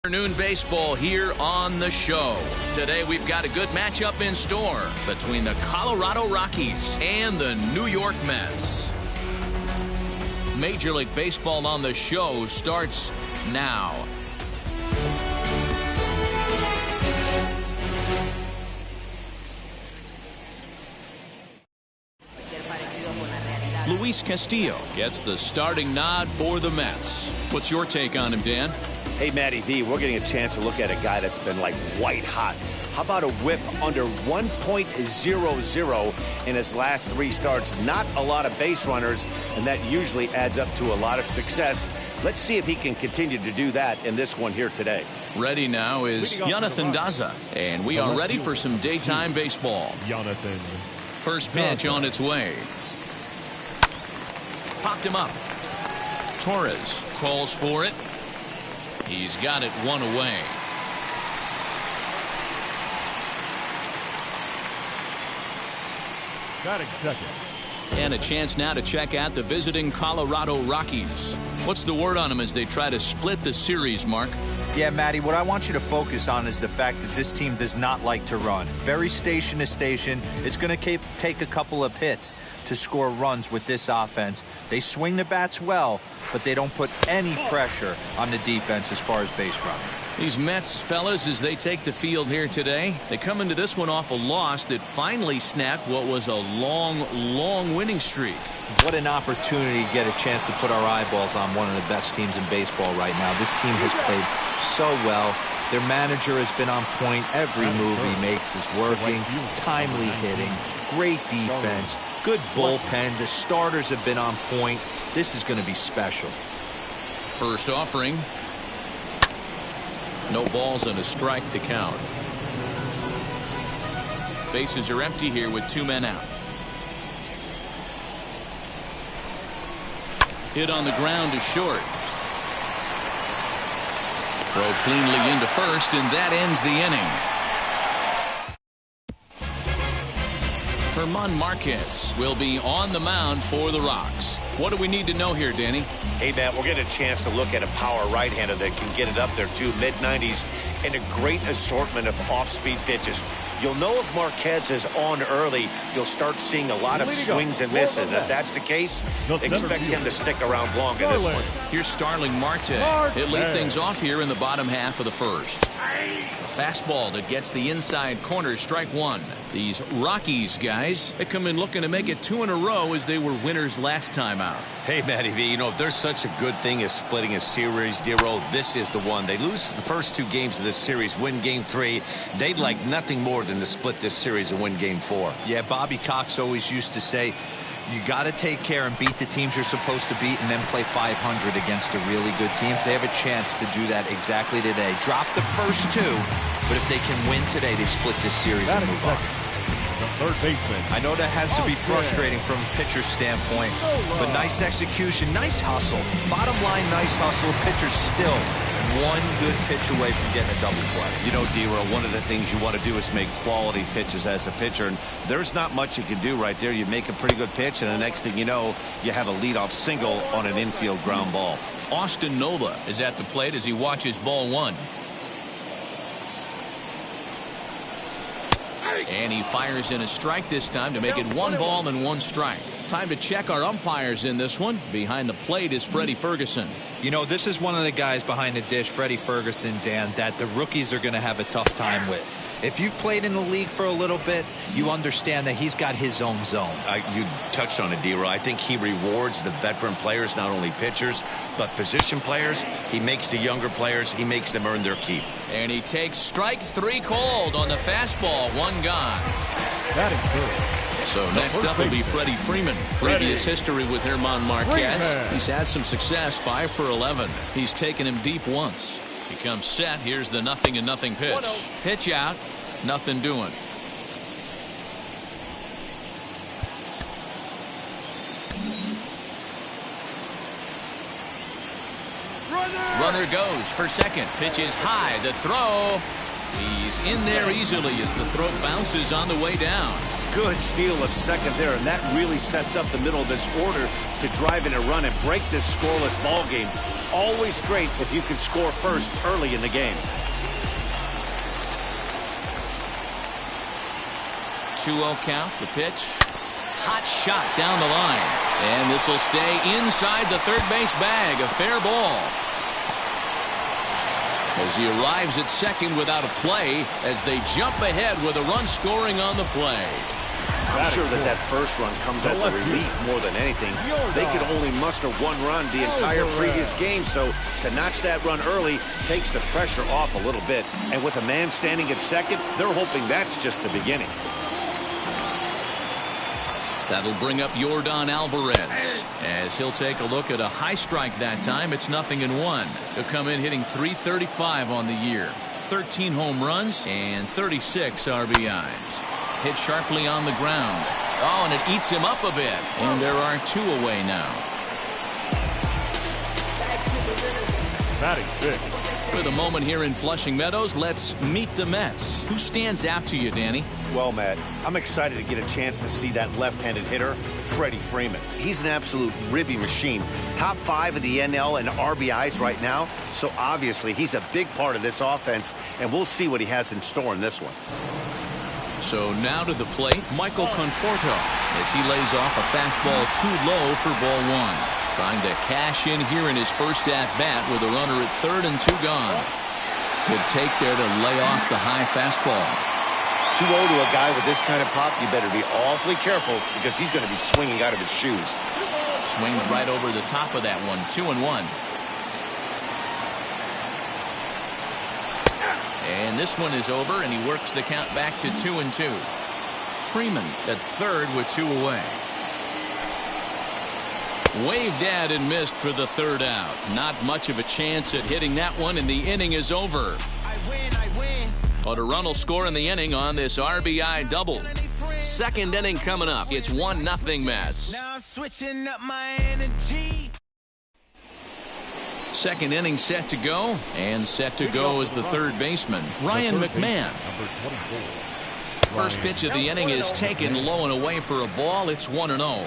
Afternoon baseball here on the show. Today we've got a good matchup in store between the Colorado Rockies and the New York Mets. Major League Baseball on the show starts now. Luis Castillo gets the starting nod for the Mets. What's your take on him, Dan? Hey, Matty V, we're getting a chance to look at a guy that's been like white hot. How about a whip under 1.00 in his last 3 starts? Not a lot of base runners, and that usually adds up to a lot of success. Let's see if he can continue to do that in this one here today. Ready now is Jonathan Daza, and we are ready for some daytime baseball. Jonathan. First pitch on its way. Popped him up. Torres calls for it. He's got it one away. Batting second. And a chance now to check out the visiting Colorado Rockies. What's the word on them as they try to split the series, Mark? Yeah, Matty, what I want you to focus on is the fact that this team does not like to run. Very station to station. It's going to take a couple of hits to score runs with this offense. They swing the bats well, but they don't put any pressure on the defense as far as base running. These Mets fellas, as they take the field here today, they come into this one off a loss that finally snapped what was a long winning streak. What an opportunity to get a chance to put our eyeballs on one of the best teams in baseball right now. This team has played so well. Their manager has been on point. Every move he makes is working. Timely hitting, great defense, good bullpen. The starters have been on point. This is going to be special. First offering. No balls and a strike to count. Bases are empty here with 2 men out. Hit on the ground to short. Throw cleanly into first, and that ends the inning. German Marquez will be on the mound for the Rocks. What do we need to know here, Danny? Hey, Matt, we're getting a chance to look at a power right-hander that can get it up there, too. Mid-90s and a great assortment of off-speed pitches. You'll know if Marquez is on early, you'll start seeing a lot of swings and misses. If that's the case, expect him to stick around long in this one. Here's Starling Marte. He'll lead things off here in the bottom half of the first. A fastball that gets the inside corner, strike one. These Rockies guys, they come in looking to make it 2 in a row as they were winners last time out. Hey, Matty V, you know, if there's such a good thing as splitting a series, Dero, this is the one. They lose the first 2 games of this series, win game 3. They'd like nothing more than to split this series and win game 4. Yeah, Bobby Cox always used to say, you got to take care and beat the teams you're supposed to beat and then play 500 against the really good teams. They have a chance to do that exactly today. Drop the first 2, but if they can win today, they split this series and move on. The third baseman. I know that has to be frustrating from a pitcher's standpoint, but nice execution, nice hustle. Bottom line, nice hustle. Pitcher's still 1 good pitch away from getting a double play. You know, Dero, one of the things you want to do is make quality pitches as a pitcher, and there's not much you can do right there. You make a pretty good pitch, and the next thing you know, you have a leadoff single on an infield ground ball. Austin Nola is at the plate as he watches ball 1. And he fires in a strike this time to make it 1 ball and 1 strike. Time to check our umpires in this one. Behind the plate is Freddie Ferguson. You know, this is one of the guys behind the dish, Freddie Ferguson, Dan, that the rookies are going to have a tough time with. If you've played in the league for a little bit, you understand that he's got his own zone. You touched on it, Dero. I think he rewards the veteran players, not only pitchers, but position players. He makes the younger players, he makes them earn their keep. And he takes strike 3 called on the fastball. 1 gone. Batting third. So next up will be Freddie Freeman. Previous history with German Marquez. He's had some success, 5 for 11. He's taken him deep once. He comes set. Here's the 0-0 pitch. Pitch out. Nothing doing. Runner goes for second. Pitch is high. The throw. He's in there easily as the throw bounces on the way down. Good steal of second there, and that really sets up the middle of this order to drive in a run and break this scoreless ball game. Always great if you can score first early in the game. 2-0 count, the pitch. Hot shot down the line. And this will stay inside the third base bag. A fair ball. As he arrives at second without a play as they jump ahead with a run scoring on the play. I'm sure that first run comes as a relief more than anything. They could only muster one run the entire previous game, so to notch that run early takes the pressure off a little bit. And with a man standing at second, they're hoping that's just the beginning. That'll bring up Yordan Alvarez as he'll take a look at a high strike that time. It's 0-1. He'll come in hitting .335 on the year. 13 home runs and 36 RBIs. Hit sharply on the ground. Oh, and it eats him up a bit. And there are 2 away now. Batting big. For the moment here in Flushing Meadows, let's meet the Mets. Who stands out to you, Danny? Well, Matt, I'm excited to get a chance to see that left-handed hitter, Freddie Freeman. He's an absolute ribby machine. Top 5 of the NL in RBIs right now, so obviously he's a big part of this offense, and we'll see what he has in store in this one. So now to the plate, Michael Conforto, as he lays off a fastball too low for ball 1. Trying to cash in here in his first at-bat with a runner at third and 2 gone. Good take there to lay off the high fastball. 2-0 to a guy with this kind of pop, you better be awfully careful because he's going to be swinging out of his shoes. Swings right over the top of that one. 2-1. And this one is over, and he works the count back to 2-2. Freeman at third with 2 away. Waved at and missed for the third out. Not much of a chance at hitting that one, and the inning is over. But a run will score in the inning on this RBI double. Second inning coming up. It's 1-0 Mets. Now I'm switching up my energy. Second inning set to go, and set to go is the third baseman, Ryan McMahon. First pitch of the inning is taken low and away for a ball. It's 1-0.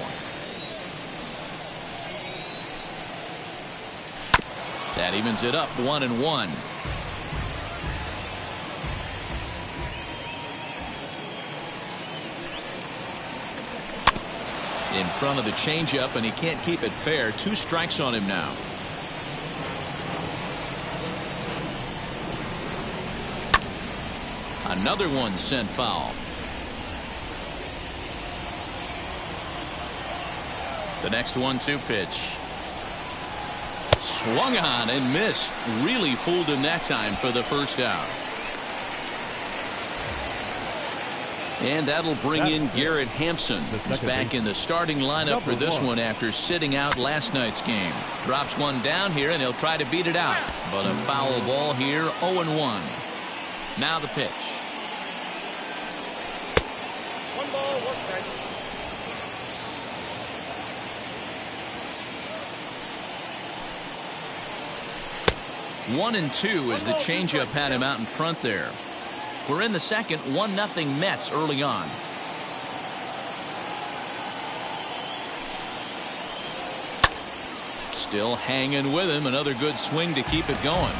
That evens it up 1-1. In front of the changeup, and he can't keep it fair. 2 strikes on him now. Another one sent foul. The next 1-2 pitch. Swung on and missed. Really fooled him that time for the first out. And that'll bring in Garrett Hampson. He's back in the starting lineup for this one after sitting out last night's game. Drops one down here, and he'll try to beat it out. But a foul ball here, 0-1. Now the pitch. 1 ball, 1 strike. 1-2 as the changeup had him out in front there. We're in the second. 1-0 Mets early on. Still hanging with him. Another good swing to keep it going.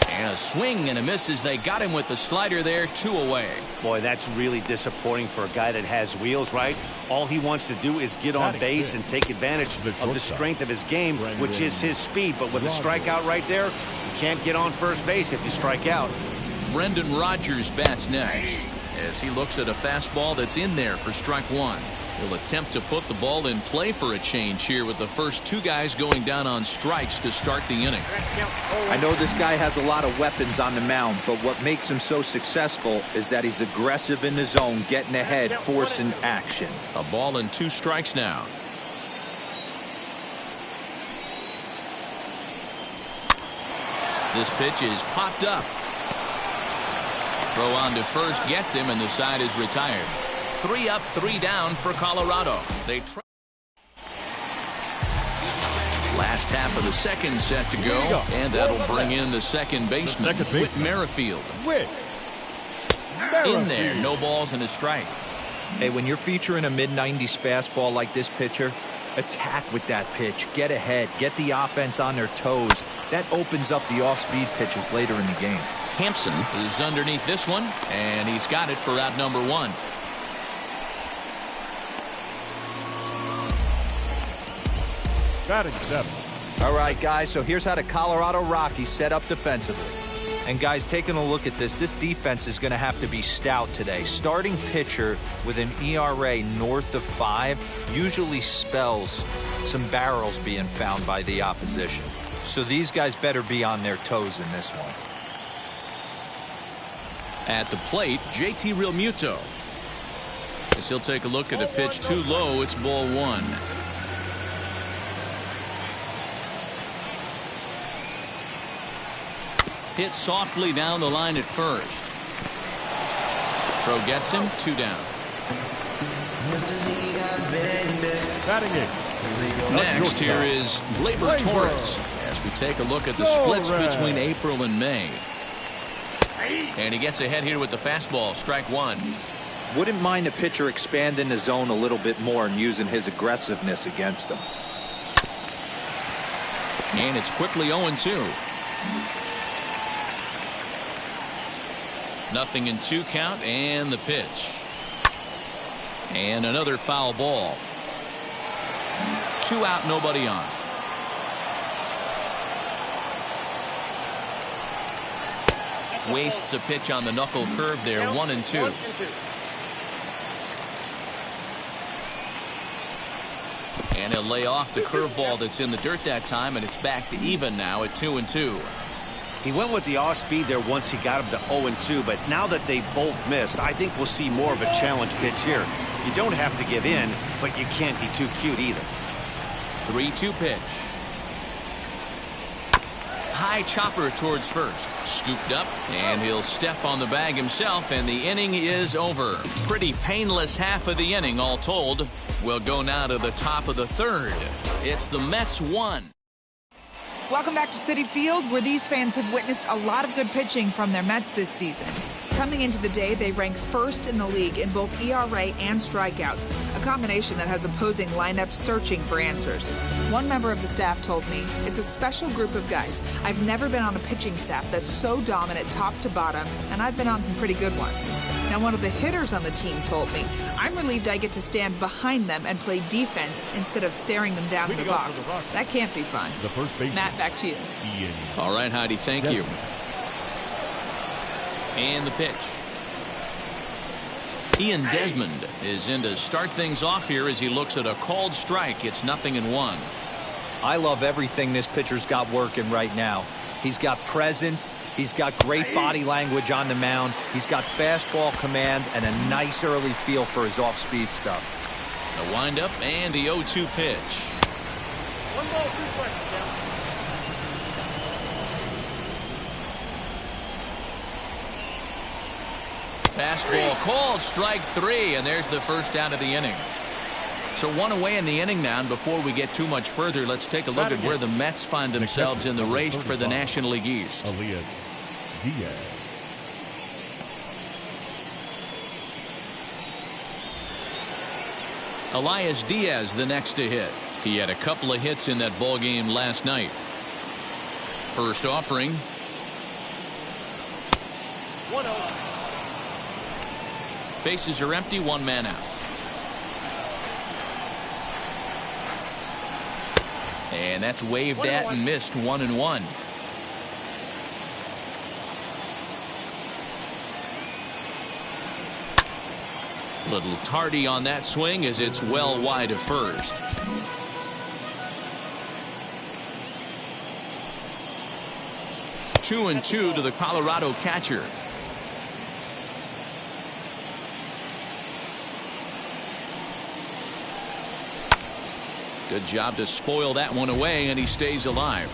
And a swing and a miss as they got him with the slider there. 2 away. Boy, that's really disappointing for a guy that has wheels, right? All he wants to do is get on base and take advantage of the strength of his game, which is his speed. But with a strikeout right there, you can't get on first base if you strike out. Brendan Rodgers bats next as he looks at a fastball that's in there for strike 1. He'll attempt to put the ball in play for a change here with the first 2 guys going down on strikes to start the inning. I know this guy has a lot of weapons on the mound, but what makes him so successful is that he's aggressive in the zone, getting ahead, forcing action. A ball and 2 strikes now. This pitch is popped up. Throw on to first gets him, and the side is retired. 3 up, 3 down for Colorado. They try. Last half of the second set to go, and that'll bring in the second baseman, with Merrifield. In there, no balls and a strike. Hey, when you're featuring a mid-90s fastball like this pitcher, attack with that pitch. Get ahead. Get the offense on their toes. That opens up the off-speed pitches later in the game. Hampson is underneath this one, and he's got it for out number 1. Batting 7. All right, guys, so here's how the Colorado Rockies set up defensively. And, guys, taking a look at this defense is going to have to be stout today. Starting pitcher with an ERA north of 5 usually spells some barrels being found by the opposition. So these guys better be on their toes in this one. At the plate, JT Realmuto. As he'll take a look at a pitch too low, it's ball 1. Hit softly down the line at first. Throw gets him, 2 down. Batting 8. Next here is Gleyber Torres as we take a look at the splits between April and May. And he gets ahead here with the fastball, strike 1. Wouldn't mind the pitcher expanding the zone a little bit more and using his aggressiveness against them. And it's quickly 0-2. Nothing in 2 count, and the pitch. And another foul ball. 2 out, nobody on. Wastes a pitch on the knuckle curve there, 1-2. And he'll lay off the curveball that's in the dirt that time, and it's back to even now at 2-2. He went with the off-speed there once he got him to 0-2, but now that they both missed, I think we'll see more of a challenge pitch here. You don't have to give in, but you can't be too cute either. 3-2 pitch. High chopper towards first. Scooped up, and he'll step on the bag himself, and the inning is over. Pretty painless half of the inning, all told. We'll go now to the top of the 3rd. It's the Mets 1. Welcome back to Citi Field, where these fans have witnessed a lot of good pitching from their Mets this season. Coming into the day, they rank first in the league in both ERA and strikeouts, a combination that has opposing lineups searching for answers. One member of the staff told me, "It's a special group of guys. I've never been on a pitching staff that's so dominant top to bottom, and I've been on some pretty good ones." Now, one of the hitters on the team told me, "I'm relieved I get to stand behind them and play defense instead of staring them down in the box. That can't be fun." Matt, back to you. All right, Heidi, thank you. And the pitch. Ian Desmond is in to start things off here as he looks at a called strike. It's 0-1. I love everything this pitcher's got working right now. He's got presence. He's got great body language on the mound. He's got fastball command and a nice early feel for his off-speed stuff. The windup and the 0-2 pitch. 1 ball, 2 strikes. Fastball called, strike 3, and there's the first out of the inning. So 1 away in the inning now, and before we get too much further, let's take a look at where the Mets find themselves in the race for the National League East. Elias Diaz the next to hit. He had a couple of hits in that ball game last night. First offering. 1-0. Bases are empty, 1 man out. And that's waved at and missed, 1-1. Little tardy on that swing as it's well wide of first. Two and two to the Colorado catcher. Good job to spoil that one away, and he stays alive.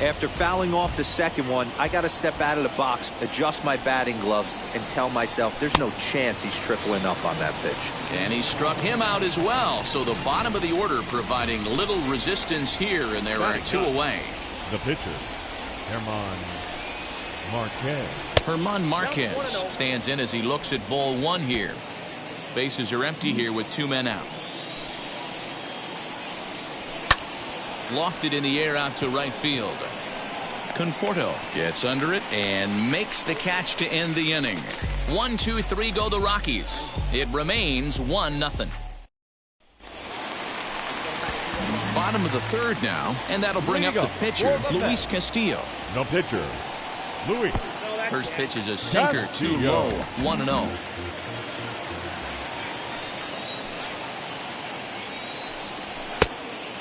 After fouling off the second one, I got to step out of the box, adjust my batting gloves, and tell myself there's no chance he's tripling up on that pitch. And he struck him out as well. So the bottom of the order providing little resistance here, and there are 2 away. The pitcher, German Marquez. German Marquez stands in as he looks at ball 1 here. Bases are empty here with 2 men out. Lofted in the air out to right field. Conforto gets under it and makes the catch to end the inning. 1, 2, 3 go the Rockies. It remains 1-0. Bottom of the 3rd now, and that'll bring up the pitcher, Luis Castillo. No pitcher, Luis. First pitch is a sinker, too low, 1-0.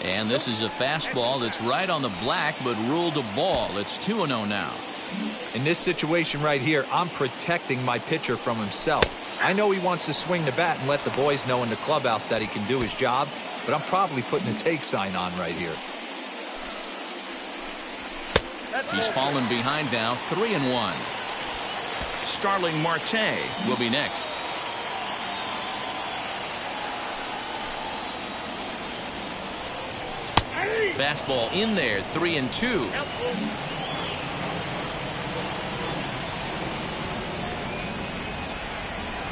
And this is a fastball that's right on the black, but ruled a ball. It's 2-0 now. In this situation right here, I'm protecting my pitcher from himself. I know he wants to swing the bat and let the boys know in the clubhouse that he can do his job, but I'm probably putting a take sign on right here. He's fallen behind now, 3-1. Starling Marte will be next. Fastball in there, 3-2.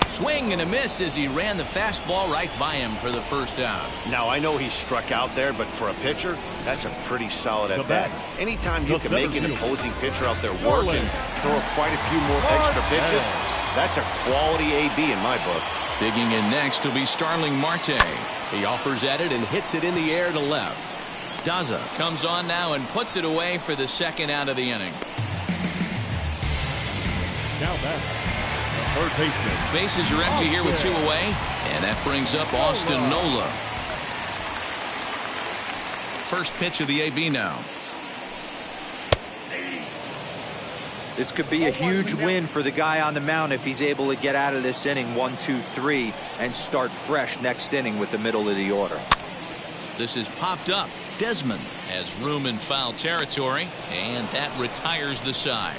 Swing and a miss as he ran the fastball right by him for the first out. Now, I know he struck out there, but for a pitcher, that's a pretty solid at bat. Anytime you can make an opposing pitcher out there work and throw quite a few more extra pitches, that's a quality AB in my book. Digging in next will be Starling Marte. He offers at it and hits it in the air to left. Daza comes on now and puts it away for the 2nd out of the inning. Now back, the third baseman. Bases are empty here with 2 away, and that brings up Austin Nola. First pitch of the AB now. This could be a huge win for the guy on the mound if he's able to get out of this inning 1, 2, 3 and start fresh next inning with the middle of the order. This is popped up. Desmond has room in foul territory, and that retires the side.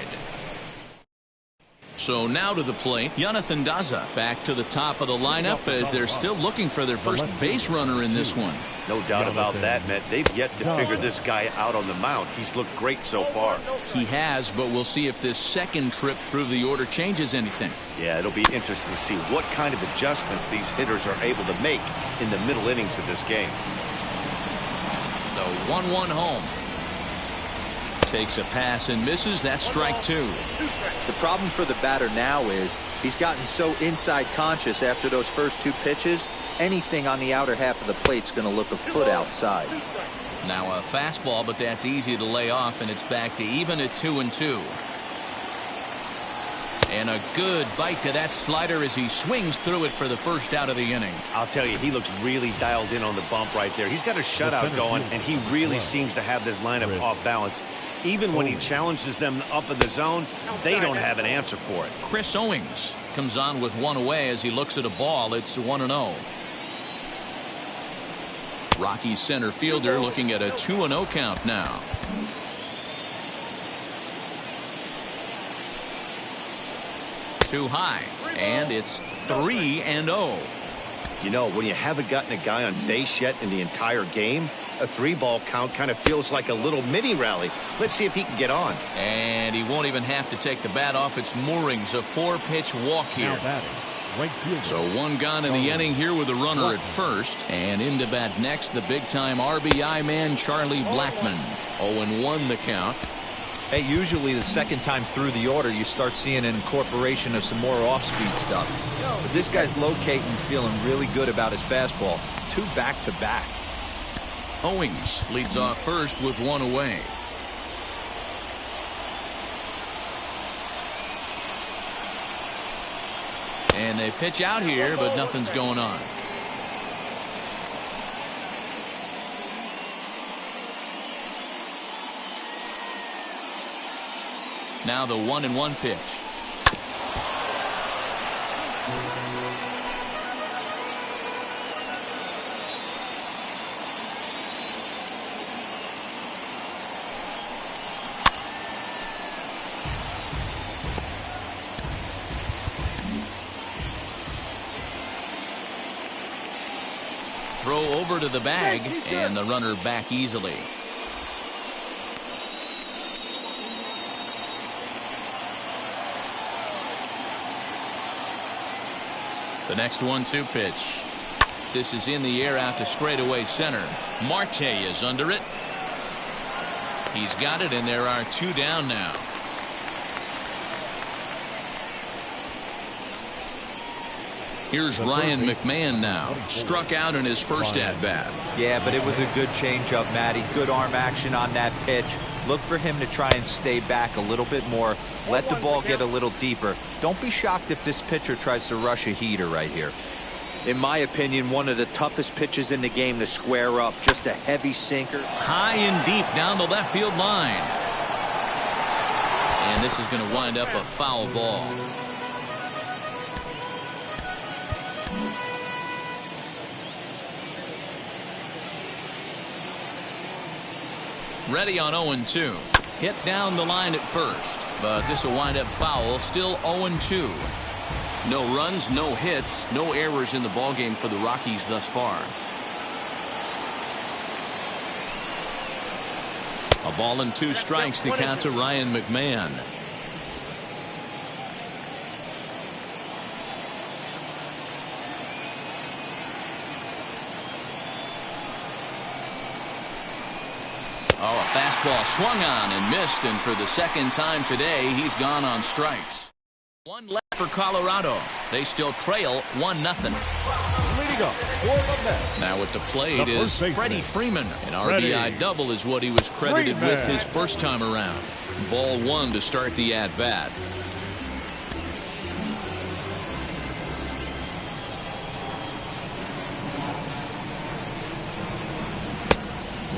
So now to the plate, Jonathan Daza back to the top of the lineup as they're still looking for their first base runner in this one. No doubt about that, Matt. They've yet to figure this guy out on the mound. He's looked great so far. He has, but we'll see if this second trip through the order changes anything. Yeah, it'll be interesting to see what kind of adjustments these hitters are able to make in the middle innings of this game. The 1-1 home. Takes a pass and misses. That's strike 2. The problem for the batter now is he's gotten so inside conscious after those first 2 pitches, anything on the outer half of the plate's going to look a foot outside. Now a fastball, but that's easy to lay off, and it's back to even at 2-2. And a good bite to that slider as he swings through it for the first out of the inning. I'll tell you, he looks really dialed in on the bump right there. He's got a shutout going, and he really seems to have this lineup off balance. Even when he challenges them up in the zone, they don't have an answer for it. Chris Owings comes on with 1 away as he looks at a ball. It's 1-0. Rockies center fielder looking at a 2-0 count now. Too high, and it's 3-0. You know, when you haven't gotten a guy on base yet in the entire game, a 3-ball count kind of feels like a little mini rally. Let's see if he can get on. And he won't even have to take the bat off its moorings. A 4-pitch walk here. So 1 gone in the inning here with a runner at first. And in to bat next, the big-time RBI man, Charlie Blackmon. 0-1 the count. Hey, usually the second time through the order, you start seeing an incorporation of some more off-speed stuff. But this guy's locating, feeling really good about his fastball. 2 back-to-back. Owings leads off first with 1 away. And they pitch out here, but nothing's going on. Now the 1-1 pitch. throw over to the bag, and the runner back easily. The next 1-2 pitch. This is in the air out to straightaway center. Marte is under it. He's got it, and there are 2 down now. Here's Ryan McMahon now. Struck out in his first at-bat. Yeah, but it was a good changeup, Matty. Good arm action on that pitch. Look for him to try and stay back a little bit more. Let the ball get a little deeper. Don't be shocked if this pitcher tries to rush a heater right here. In my opinion, one of the toughest pitches in the game to square up. Just a heavy sinker. High and deep down the left field line. And this is going to wind up a foul ball. Ready on 0-2. Hit down the line at first, but this will wind up foul. Still 0-2. No runs, no hits, no errors in the ballgame for the Rockies thus far. A ball and 2 strikes, the count to Ryan McMahon. Oh, a fastball swung on and missed, and for the second time today, he's gone on strikes. 1 left for Colorado. They still trail 1-0. Leading up for the Mets. Now at the plate is Freddie Freeman. An RBI double is what he was credited with his first time around. Ball 1 to start the at-bat.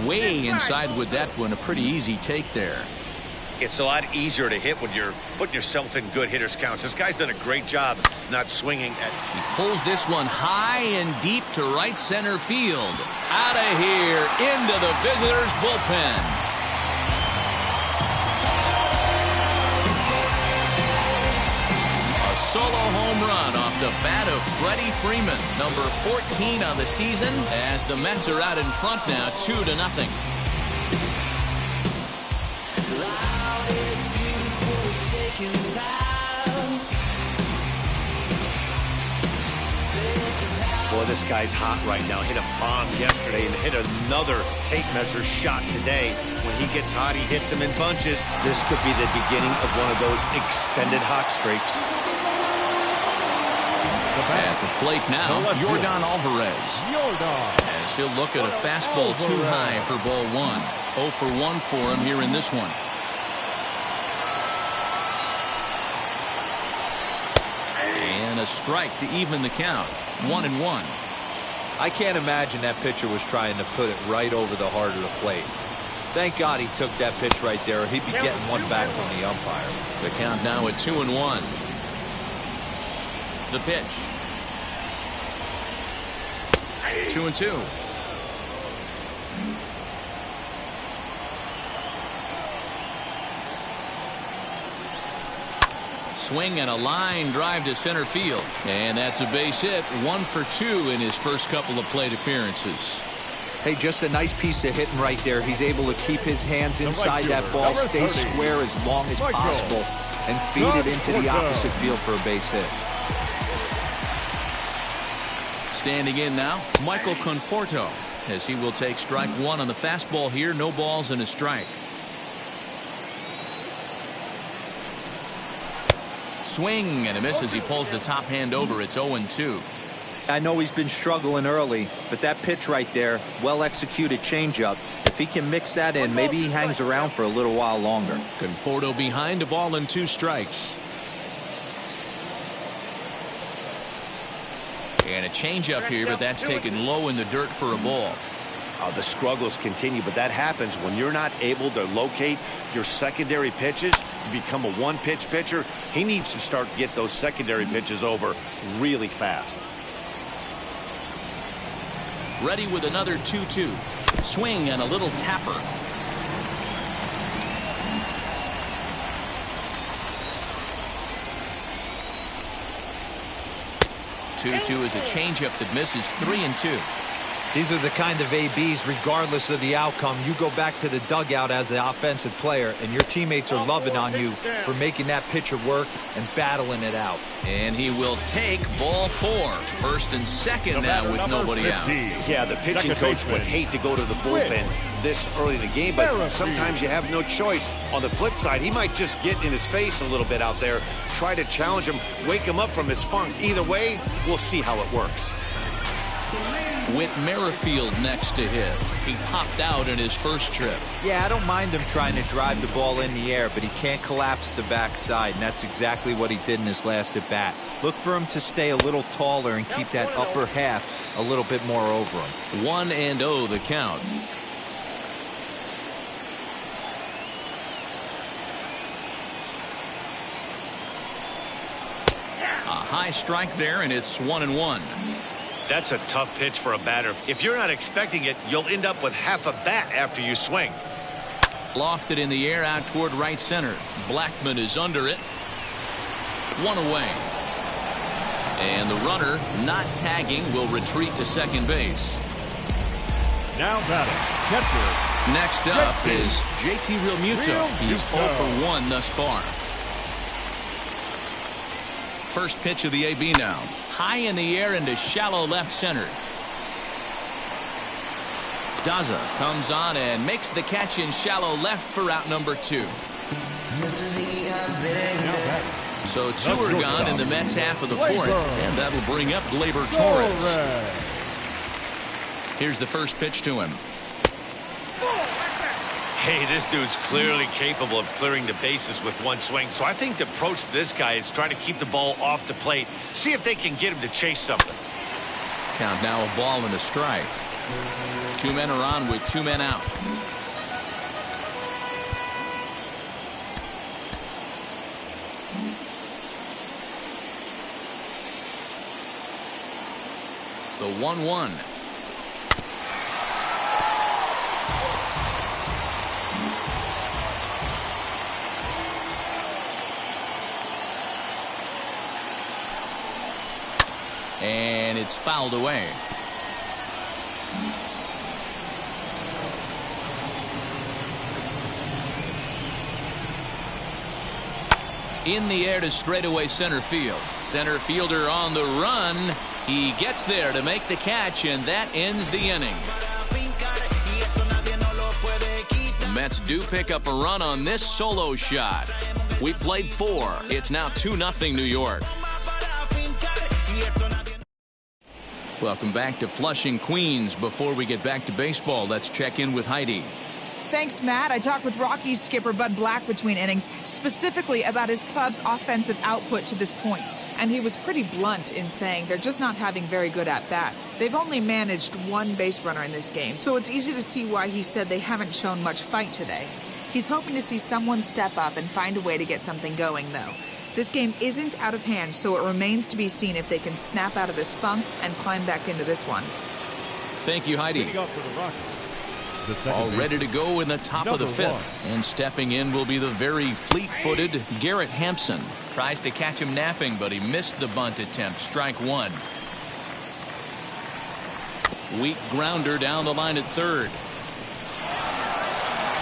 Way inside with that one. A pretty easy take there. It's a lot easier to hit when you're putting yourself in good hitters counts. This guy's done a great job not swinging at. He pulls this one high and deep to right center field. Out of here into the visitors' bullpen. A solo home run off the bat of Freddie Freeman, number 14 on the season, as the Mets are out in front now 2-0. Boy, this guy's hot right now. Hit a bomb yesterday and hit another tape measure shot today. When he gets hot, he hits them in bunches. This could be the beginning of one of those extended hot streaks. At the plate now, Yordan Alvarez. As he'll look at a fastball too high for ball 1. 0 for 1 for him here in this one. And a strike to even the count. 1-1. I can't imagine that pitcher was trying to put it right over the heart of the plate. Thank God he took that pitch right there, or he'd be getting one back from the umpire. The count now at 2-1. The pitch. 2-2. Swing and a line drive to center field. And that's a base hit. 1 for 2 in his first couple of plate appearances. Hey, just a nice piece of hitting right there. He's able to keep his hands inside that ball, stay square as long as possible, and feed it into the opposite field for a base hit. Standing in now, Michael Conforto, as he will take strike 1 on the fastball here. No balls and a strike. Swing and a miss as he pulls the top hand over. It's 0-2. I know he's been struggling early, but that pitch right there, well-executed changeup. If he can mix that in, maybe he hangs around for a little while longer. Conforto behind, a ball and 2 strikes. And a changeup here, but that's taken low in the dirt for a ball. The struggles continue, but that happens when you're not able to locate your secondary pitches. You become a one-pitch pitcher. He needs to start to get those secondary pitches over really fast. Ready with another 2-2. Swing and a little tapper. Two is a changeup that misses. 3-2. These are the kind of ABs, regardless of the outcome, you go back to the dugout as an offensive player, and your teammates are loving on you for making that pitcher work and battling it out. And he will take ball 4. First and second now with nobody out. Yeah, the pitching coach would hate to go to the bullpen this early in the game, but sometimes you have no choice. On the flip side, he might just get in his face a little bit out there, try to challenge him, wake him up from his funk. Either way, we'll see how it works. Whit Merrifield next to hit. He popped out in his first trip. Yeah, I don't mind him trying to drive the ball in the air, but he can't collapse the backside, and that's exactly what he did in his last at-bat. Look for him to stay a little taller and keep that upper half a little bit more over him. 1-0 the count. A high strike there, and it's 1-1. That's a tough pitch for a batter. If you're not expecting it, you'll end up with half a bat after you swing. Lofted in the air out toward right center. Blackman is under it. 1 away. And the runner, not tagging, will retreat to second base. Now batting, catcher. Next up is JT Realmuto. He's 0 for 1 thus far. First pitch of the AB now. High in the air into shallow left center. Daza comes on and makes the catch in shallow left for out number 2. So 2 are gone in the Mets half of the 4th, and that'll bring up Gleyber Torres. Here's the first pitch to him. Hey, this dude's clearly capable of clearing the bases with one swing. So I think the approach to this guy is trying to keep the ball off the plate. See if they can get him to chase something. Count now a ball and a strike. 2 men are on with 2 men out. The 1-1. And it's fouled away. In the air to straightaway center field. Center fielder on the run. He gets there to make the catch, and that ends the inning. The Mets do pick up a run on this solo shot. We played 4. It's now 2-0 New York. Welcome back to Flushing, Queens. Before we get back to baseball, let's check in with Heidi. Thanks, Matt. I talked with Rockies skipper Bud Black between innings, specifically about his club's offensive output to this point. And he was pretty blunt in saying they're just not having very good at-bats. They've only managed 1 base runner in this game, so it's easy to see why he said they haven't shown much fight today. He's hoping to see someone step up and find a way to get something going, though. This game isn't out of hand, so it remains to be seen if they can snap out of this funk and climb back into this one. Thank you, Heidi. All ready to go in the top of the 5th. And stepping in will be the very fleet-footed Garrett Hampson. Tries to catch him napping, but he missed the bunt attempt. Strike 1. Weak grounder down the line at third.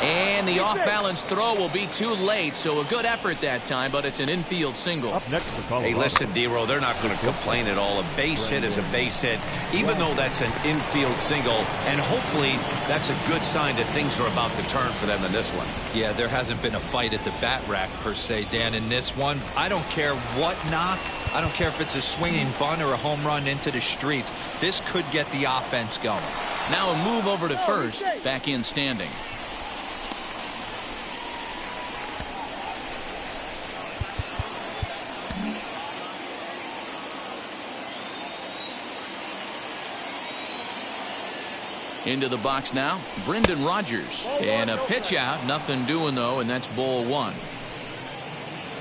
And the off-balance throw will be too late, so a good effort that time, but it's an infield single. Up next for Colorado. Hey, listen, D-Row, they're not going to complain at all. A base hit is a base hit, even though that's an infield single, and hopefully that's a good sign that things are about to turn for them in this one. Yeah, there hasn't been a fight at the bat rack, per se, Dan, in this one. I don't care what knock. I don't care if it's a swinging bunt or a home run into the streets. This could get the offense going. Now a move over to first, back in standing. Into the box now, Brendan Rodgers. And a pitch out, nothing doing though, and that's ball 1.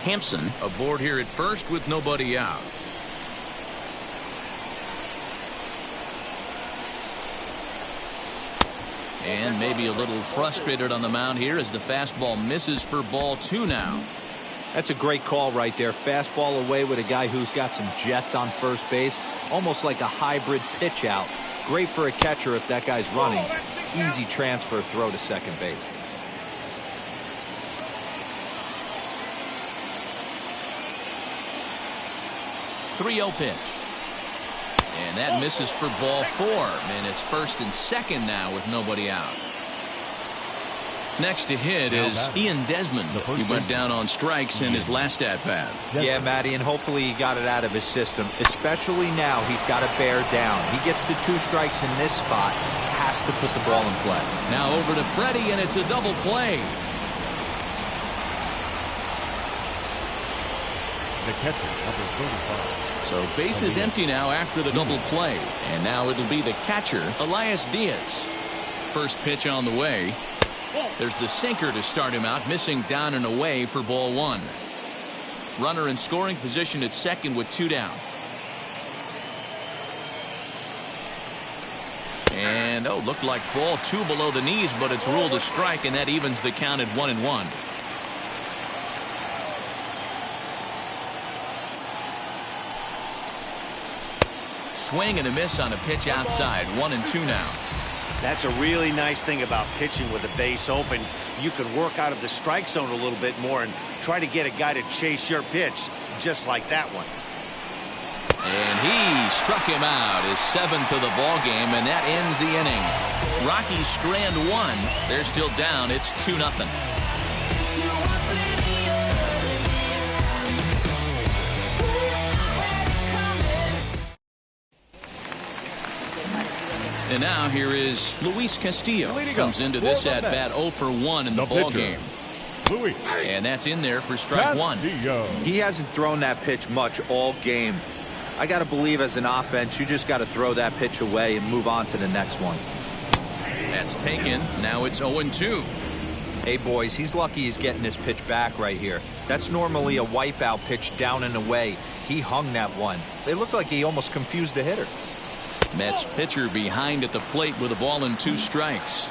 Hampson aboard here at first with nobody out. And maybe a little frustrated on the mound here as the fastball misses for ball 2 now. That's a great call right there. Fastball away with a guy who's got some jets on first base. Almost like a hybrid pitch out. Great for a catcher if that guy's running. Easy transfer throw to second base. Three-0 pitch. And that misses for ball 4. And it's first and second now with nobody out. Next to hit is Ian Desmond. He went down on strikes in his last at-bat. Yeah, Matty, and hopefully he got it out of his system. Especially now, he's got to bear down. He gets the 2 strikes in this spot. Has to put the ball in play. Now over to Freddie, and it's a double play. The catcher, number 35. So base is empty now after the double play. And now it'll be the catcher, Elias Diaz. First pitch on the way. There's the sinker to start him out, missing down and away for ball 1. Runner in scoring position at second with 2 down. And looked like ball 2 below the knees, but it's ruled a strike, and that evens the count at 1-1. Swing and a miss on a pitch outside. 1-2 now. That's a really nice thing about pitching with the base open. You can work out of the strike zone a little bit more and try to get a guy to chase your pitch, just like that one. And he struck him out, his 7th of the ball game, and that ends the inning. Rockies strand 1. They're still down. It's 2-0. And now here is Luis Castillo. Comes into this at-bat 0 for 1 in the ball game. And that's in there for strike 1. He hasn't thrown that pitch much all game. I got to believe as an offense, you just got to throw that pitch away and move on to the next one. That's taken. Now it's 0-2. Hey, boys, he's lucky he's getting this pitch back right here. That's normally a wipeout pitch down and away. He hung that one. It looked like he almost confused the hitter. Mets pitcher behind at the plate with a ball and 2 strikes.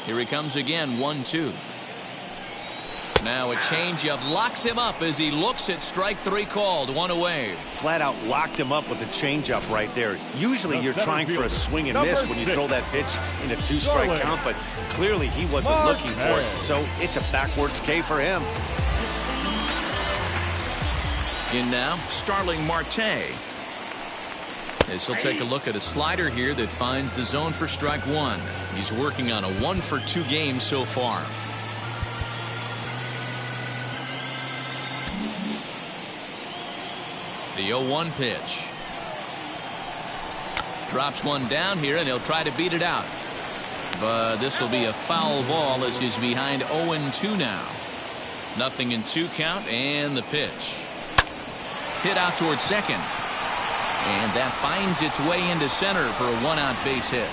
Here he comes again, 1-2. Now a changeup locks him up as he looks at strike 3 called. 1 away. Flat out locked him up with a changeup right there. Usually you're trying for a swing and miss when you throw that pitch in a 2-strike count, but clearly he wasn't looking for it. So it's a backwards K for him. In now, Starling Marte. As he'll take a look at a slider here that finds the zone for strike 1. He's working on a 1 for 2 game so far. The 0-1 pitch. Drops one down here, and he'll try to beat it out. But this will be a foul ball as he's behind 0-2 now. 0-2 count, and the pitch. Hit out towards second. And that finds its way into center for a 1-out base hit.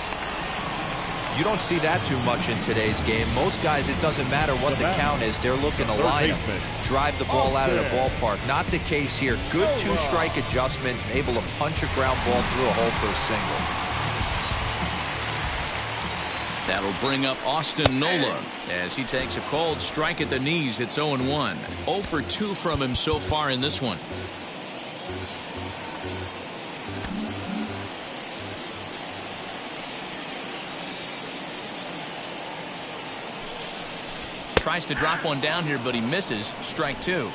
You don't see that too much in today's game. Most guys, it doesn't matter what the count is. They're looking to line up, drive the ball out of the ballpark. Not the case here. Good 2-strike adjustment, able to punch a ground ball through a hole for a single. That'll bring up Austin Nola as he takes a called strike at the knees. It's 0-1. 0 for 2 from him so far in this one. Tries to drop one down here, but he misses. Strike 2.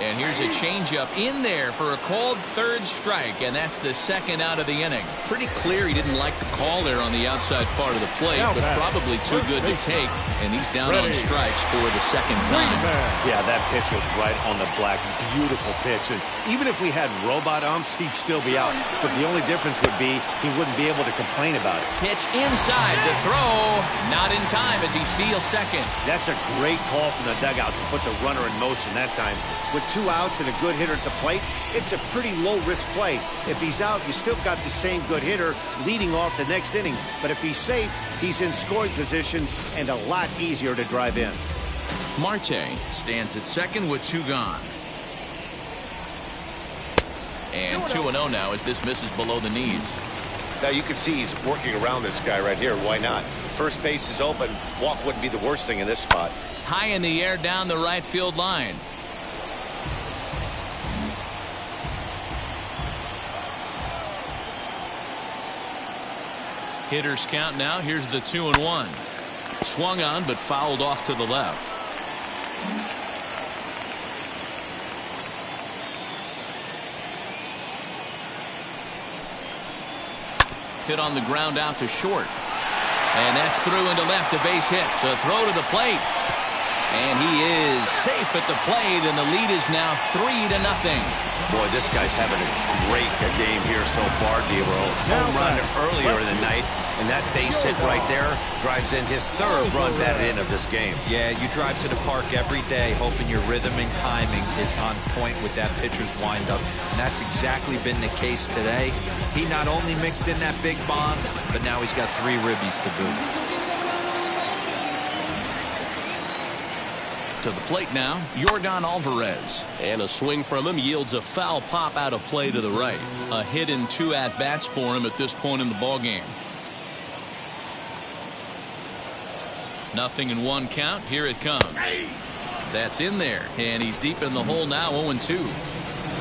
And here's a changeup in there for a called 3rd strike, and that's the 2nd out of the inning. Pretty clear he didn't like the call there on the outside part of the plate, but probably too good to take, and he's down on strikes for the 2nd time. Yeah, that pitch was right on the black. Beautiful pitch. And even if we had robot umps, he'd still be out. But the only difference would be he wouldn't be able to complain about it. Pitch inside. The throw not in time as he steals second. That's a great call from the dugout to put the runner in motion that time. With 2 outs and a good hitter at the plate, it's a pretty low-risk play. If he's out, you still got the same good hitter leading off the next inning. But if he's safe, he's in scoring position and a lot easier to drive in. Marte stands at second with 2 gone. And 2-0 now as this misses below the knees. Now you can see he's working around this guy right here. Why not? First base is open. Walk wouldn't be the worst thing in this spot. High in the air down the right field line. Hitters count now. Here's the 2-1. Swung on but fouled off to the left. Hit on the ground out to short. And that's through into left, a base hit. The throw to the plate. And he is safe at the plate, and the lead is now 3-0. Boy, this guy's having a great game here so far, D-Roll. Home run earlier in the night, and that base hit right there drives in his third run batted in of this game. Yeah, you drive to the park every day hoping your rhythm and timing is on point with that pitcher's windup, and that's exactly been the case today. He not only mixed in that big bomb, but now he's got 3 ribbies to boot. To the plate now, Yordan Alvarez. And a swing from him yields a foul pop out of play to the right. A hit in 2 at-bats for him at this point in the ballgame. 0-1 count. Here it comes. That's in there. And he's deep in the hole now, 0-2.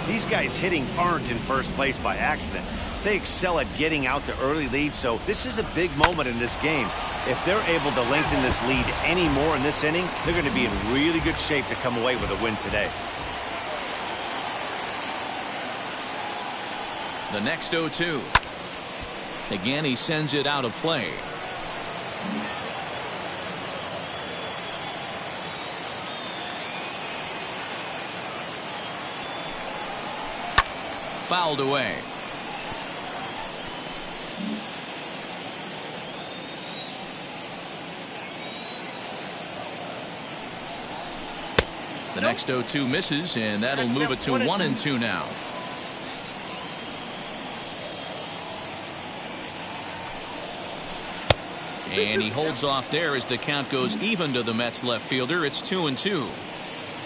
These guys hitting aren't in first place by accident. They excel at getting out to early leads, so this is a big moment in this game. If they're able to lengthen this lead any more in this inning, they're going to be in really good shape to come away with a win today. The next 0-2. Again, he sends it out of play. Fouled away. The next 0-2 misses, and that'll move it to 1-2 now. And he holds off there as the count goes even to the Mets left fielder. It's 2-2.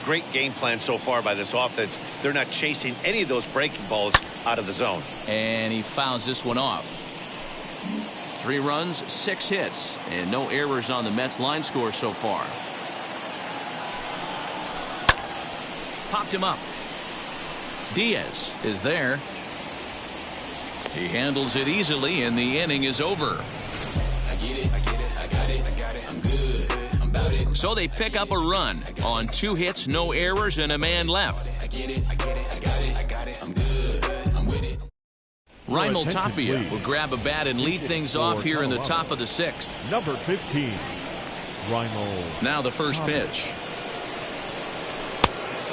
Great game plan so far by this offense. They're not chasing any of those breaking balls out of the zone. And he fouls this one off. 3 runs, 6 hits, and no errors on the Mets line score so far. Popped him up. Diaz is there. He handles it easily, and the inning is over. I get it, I get it, I got it, I got it, I'm good, I'm about it. So they pick up a run on 2 hits, no errors, and a man left. I get it, I get it, I got it, I got it, I'm good, I'm with it. Raimel Tapia will grab a bat and lead things off here in the top of the 6th. Number 15, Raimel. Now the first pitch.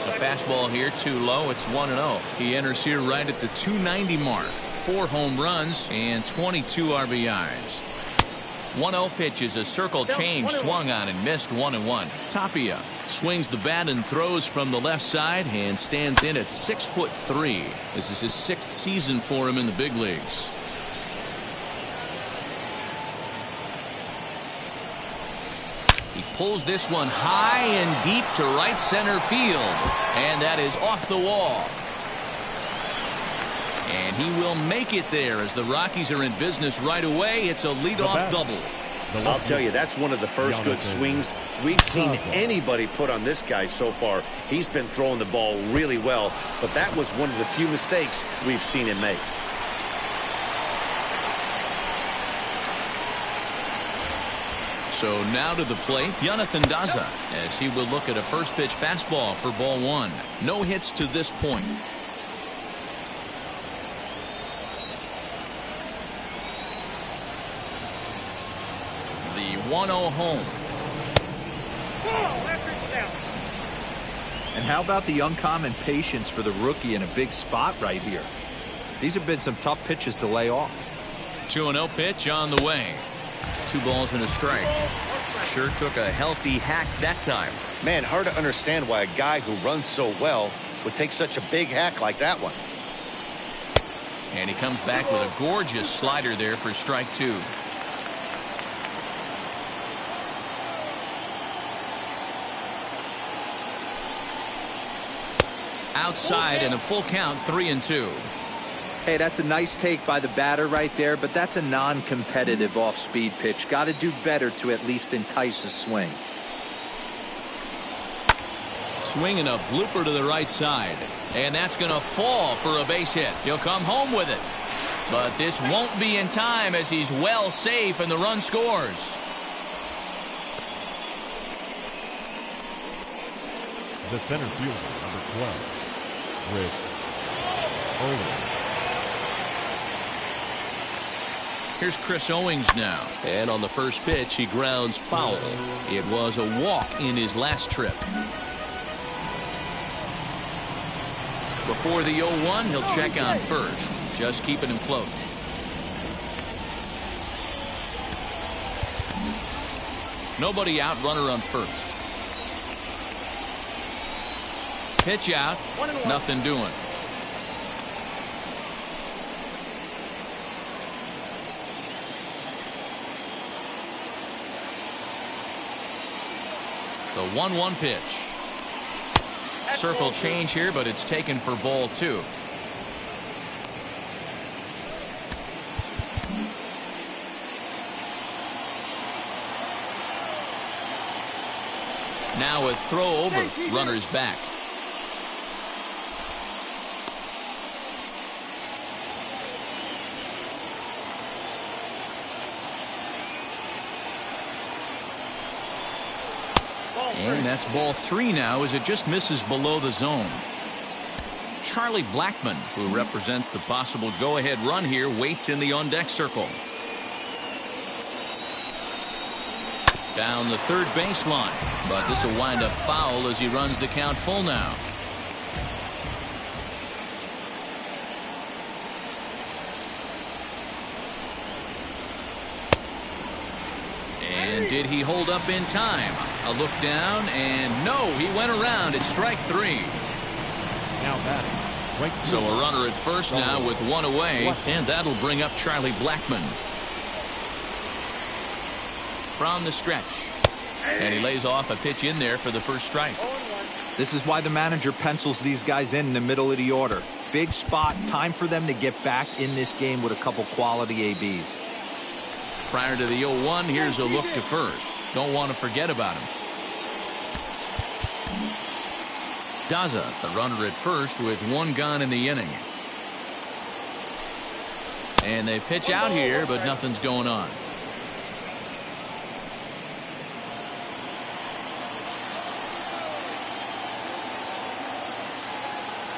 A fastball here too low. It's 1-0. He enters here right at the 290 mark. 4 home runs and 22 RBIs. 1-0 pitch is a circle change, swung on and missed 1-1. Tapia swings the bat and throws from the left side and stands in at 6'3". This is his 6th season for him in the big leagues. He pulls this one high and deep to right center field, and that is off the wall. And he will make it there as the Rockies are in business right away. It's a leadoff double. I'll tell you, that's one of the first good swings we've seen anybody put on this guy so far. He's been throwing the ball really well, but that was one of the few mistakes we've seen him make. So now to the plate, Jonathan Daza, as he will look at a first pitch fastball for ball 1. No hits to this point. The 1-0 home. And how about the uncommon patience for the rookie in a big spot right here? These have been some tough pitches to lay off. 2-0 pitch on the way. 2 balls and a strike. Sure took a healthy hack that time. Man, hard to understand why a guy who runs so well would take such a big hack like that one. And he comes back with a gorgeous slider there for strike 2. Outside and a full count, 3-2. Hey, that's a nice take by the batter right there, but that's a non-competitive off-speed pitch. Got to do better to at least entice a swing. Swinging a blooper to the right side. And that's going to fall for a base hit. He'll come home with it. But this won't be in time as he's well safe and the run scores. The center fielder, number 12, Chris Owings. Here's Chris Owings now. And on the first pitch, he grounds foul. It was a walk in his last trip. Before the 0-1, he'll check on first. Just keeping him close. Nobody out, runner on first. Pitch out, nothing doing. The 1-1 pitch. Circle change here, but it's taken for ball 2. Now a throw over, runners back. And that's ball 3 now as it just misses below the zone. Charlie Blackmon, who represents the possible go-ahead run here, waits in the on-deck circle. Down the third baseline, but this will wind up foul as he runs the count full now. And did he hold up in time? A look down, and no, he went around. It's strike 3. Now batting, right So a runner at first now with 1 away, and that'll bring up Charlie Blackmon. From the stretch. And he lays off a pitch in there for the first strike. This is why the manager pencils these guys in the middle of the order. Big spot, time for them to get back in this game with a couple quality ABs. Prior to the 0-1, here's a look to first. Don't want to forget about him. Daza, the runner at first with 1 gone in the inning. And they pitch out here, but nothing's going on.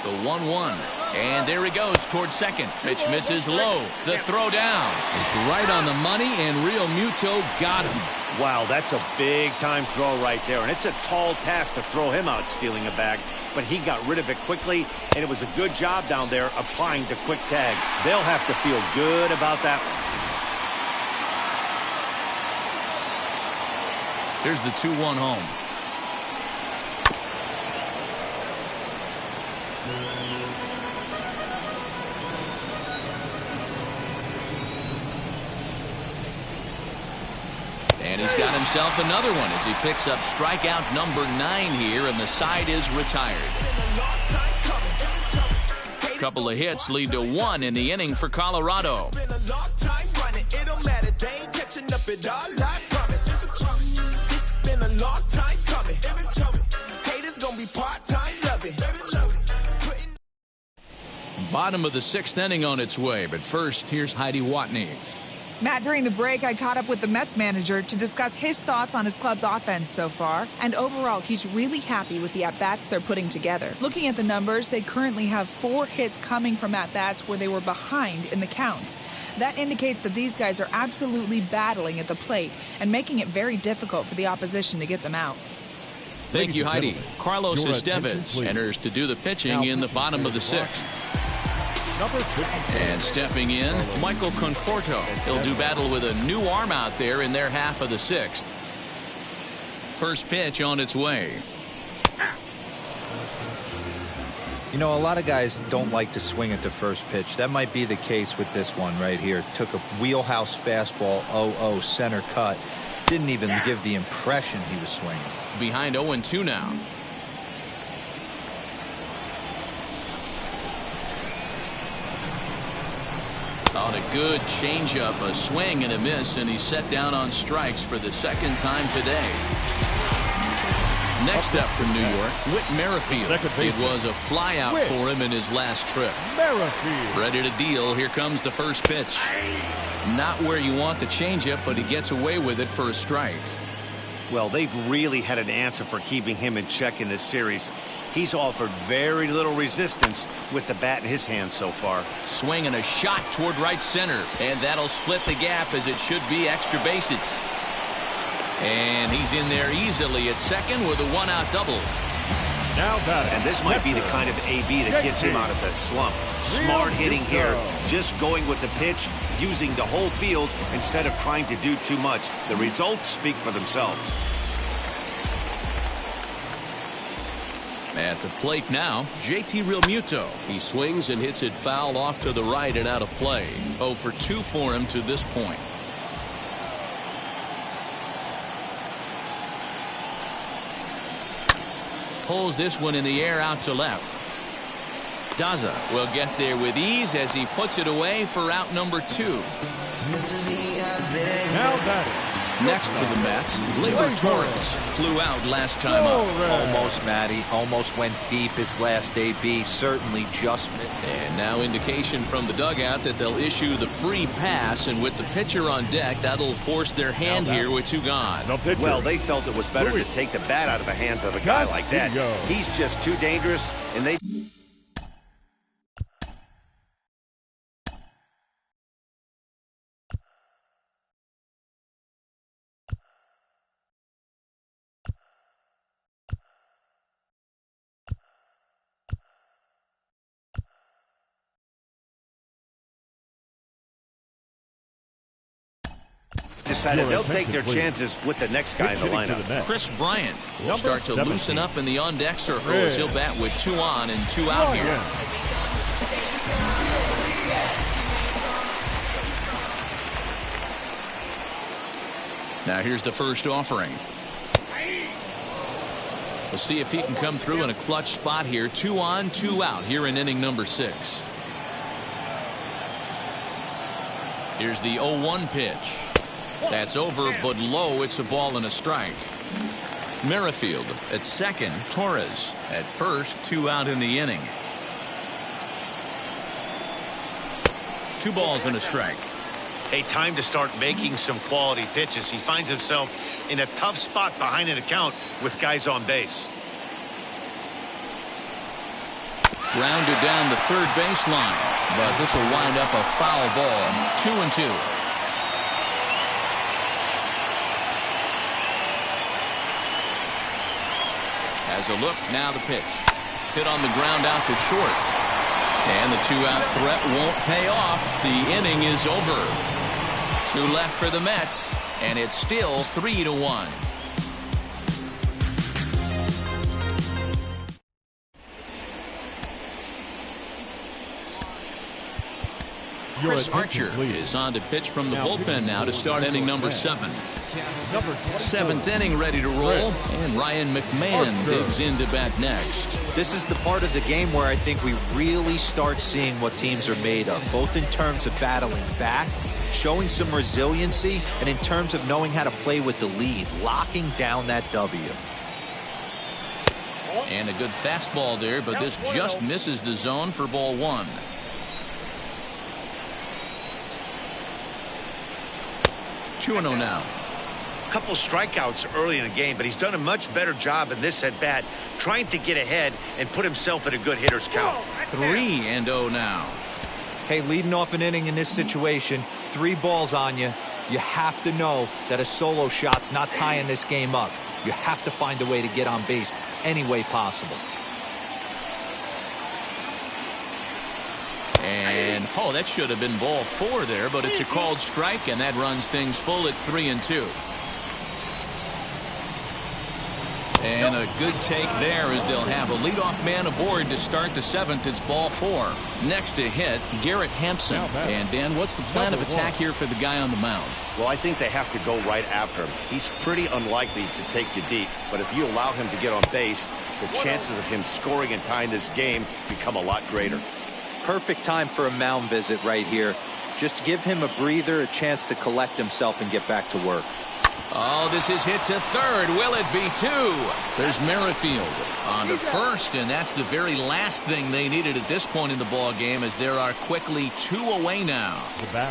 The 1-1. And there he goes towards second. Pitch misses low. The throw down. It's right on the money, and Real Muto got him. Wow, that's a big-time throw right there. And it's a tall task to throw him out stealing a bag. But he got rid of it quickly, and it was a good job down there applying the quick tag. They'll have to feel good about that one. Here's the 2-1 home. And he's got himself another one as he picks up strikeout number 9 here, and the side is retired. A couple of hits lead to 1 in the inning for Colorado. Bottom of the 6th inning on its way, but first, here's Heidi Watney. Matt, during the break, I caught up with the Mets manager to discuss his thoughts on his club's offense so far. And overall, he's really happy with the at-bats they're putting together. Looking at the numbers, they currently have 4 hits coming from at-bats where they were behind in the count. That indicates that these guys are absolutely battling at the plate and making it very difficult for the opposition to get them out. Thank you, Heidi. Carlos Estevez enters to do the pitching in the bottom of the 6th. And stepping in, Michael Conforto. He'll do battle with a new arm out there in their half of the 6th. First pitch on its way. You know, a lot of guys don't like to swing at the first pitch. That might be the case with this one right here. Took a wheelhouse fastball, 0-0 center cut. Didn't even give the impression he was swinging. Behind 0-2 now. a good changeup, a swing and a miss, and he's set down on strikes for the second time today. Next up from New York, Whit Merrifield. It was a flyout for him in his last trip. Merrifield. Ready to deal. Here comes the first pitch. Not where you want the changeup, but he gets away with it for a strike. Well, they've really had an answer for keeping him in check in this series. He's offered very little resistance with the bat in his hand so far. Swing and a shot toward right center, and that'll split the gap as it should be extra bases. And he's in there easily at second with a one-out double. Now batting. And this might be the kind of AB that gets him out of that slump. Smart hitting here, just going with the pitch, using the whole field instead of trying to do too much. The results speak for themselves. At the plate now, JT Realmuto. He swings and hits it foul off to the right and out of play. 0 for 2 for him to this point. Pulls this one in the air out to left. Daza will get there with ease as he puts it away for out number 2. Now batting. Next for the Mets, Gleyber Torres flew out last time up. Almost, Matty. Almost went deep his last AB. Certainly just missed. And now indication from the dugout that they'll issue the free pass, and with the pitcher on deck, that'll force their hand here with 2 gone. Well, they felt it was better to take the bat out of the hands of a guy like that. He's just too dangerous, and they... decided they'll take their chances with the next guy in the lineup. Chris Bryant will start to loosen up in the on-deck circle as he'll bat with 2 on and 2 out here. Now here's the first offering. We'll see if he can come through in a clutch spot here. 2 on, 2 out here in inning number 6. Here's the 0-1 pitch. That's over, but low. It's a ball and a strike. Merrifield at second. Torres at first. 2 out in the inning. 2 balls and a strike. Hey, time to start making some quality pitches. He finds himself in a tough spot behind an account with guys on base. Grounded down the third baseline, but this will wind up a foul ball. 2-2. As a look, now the pitch. Hit on the ground out to short. And the 2-out threat won't pay off. The inning is over. 2 left for the Mets, and it's still 3-1. Chris Archer is on to pitch from the bullpen now to start inning number 7. 7th inning ready to roll, and Ryan McMahon digs in to bat next. This is the part of the game where I think we really start seeing what teams are made of, both in terms of battling back, showing some resiliency, and in terms of knowing how to play with the lead, locking down that W. And a good fastball there, but this just misses the zone for ball 1. Two and 0 now. A couple strikeouts early in the game, but he's done a much better job in this at bat, trying to get ahead and put himself in a good hitter's count. 3-0 now. Hey, leading off an inning in this situation, 3 balls on you. You have to know that a solo shot's not tying this game up. You have to find a way to get on base any way possible. And, oh, that should have been ball 4 there, but it's a called strike, and that runs things full at 3-2. And a good take there as they'll have a leadoff man aboard to start the 7th. It's ball 4. Next to hit, Garrett Hampson. And, Dan, what's the plan of attack here for the guy on the mound? Well, I think they have to go right after him. He's pretty unlikely to take you deep, but if you allow him to get on base, the chances of him scoring and tying this game become a lot greater. Perfect time for a mound visit right here. Just give him a breather, a chance to collect himself and get back to work. Oh, this is hit to third. Will it be two? There's Merrifield on to first, and that's the very last thing they needed at this point in the ball game, as there are quickly 2 away now.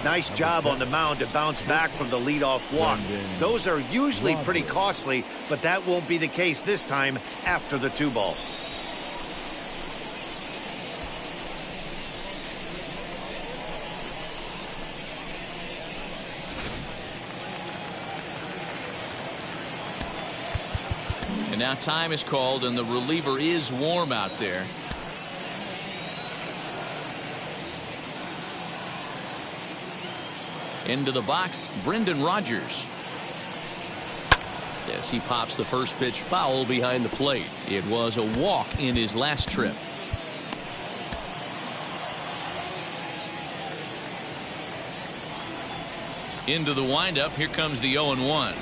Nice job on the mound to bounce back from the leadoff walk. Those are usually pretty costly, but that won't be the case this time after the 2-ball. And now time is called, and the reliever is warm out there. Into the box, Brendan Rodgers. Yes, he pops the first pitch foul behind the plate. It was a walk in his last trip. Into the windup, here comes the 0-1.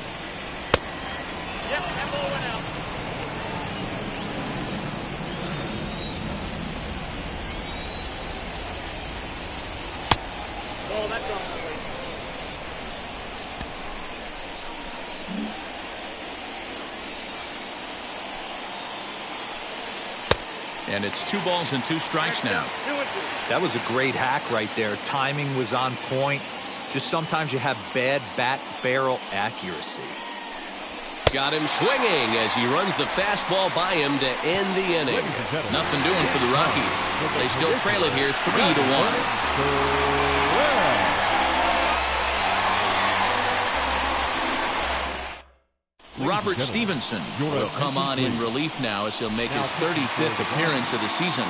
Yep, that ball went out. Oh, that's off the plate. And it's 2 balls and 2 strikes now. 2-2. That was a great hack right there. Timing was on point. Just sometimes you have bad bat barrel accuracy. Got him swinging as he runs the fastball by him to end the inning. Nothing doing for the Rockies. They still trail it here 3-1. Robert Stevenson will come on in relief now as he'll make his 35th appearance of the season.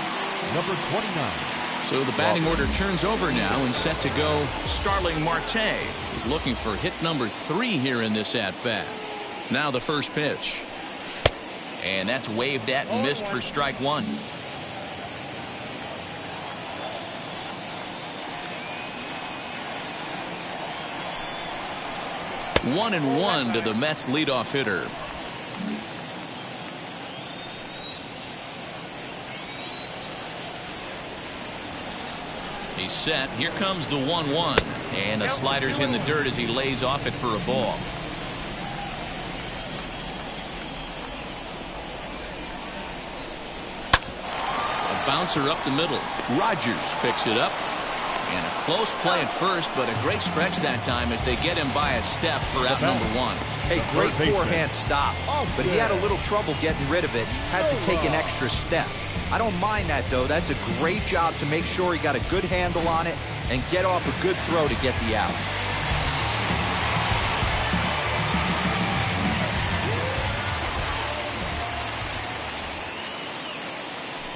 Number 29. So the batting order turns over now and set to go. Starling Marte is looking for hit number 3 here in this at-bat. Now the first pitch. And that's waved at and missed for strike 1. One and one to the Mets leadoff hitter. He's set. Here comes the 1-1. And the slider's in the dirt as he lays off it for a ball. A bouncer up the middle. Rodgers picks it up. And a close play at first, but a great stretch that time as they get him by a step for out number 1. Hey, great forehand stop, but he had a little trouble getting rid of it. Had to take an extra step. I don't mind that, though. That's a great job to make sure he got a good handle on it and get off a good throw to get the out.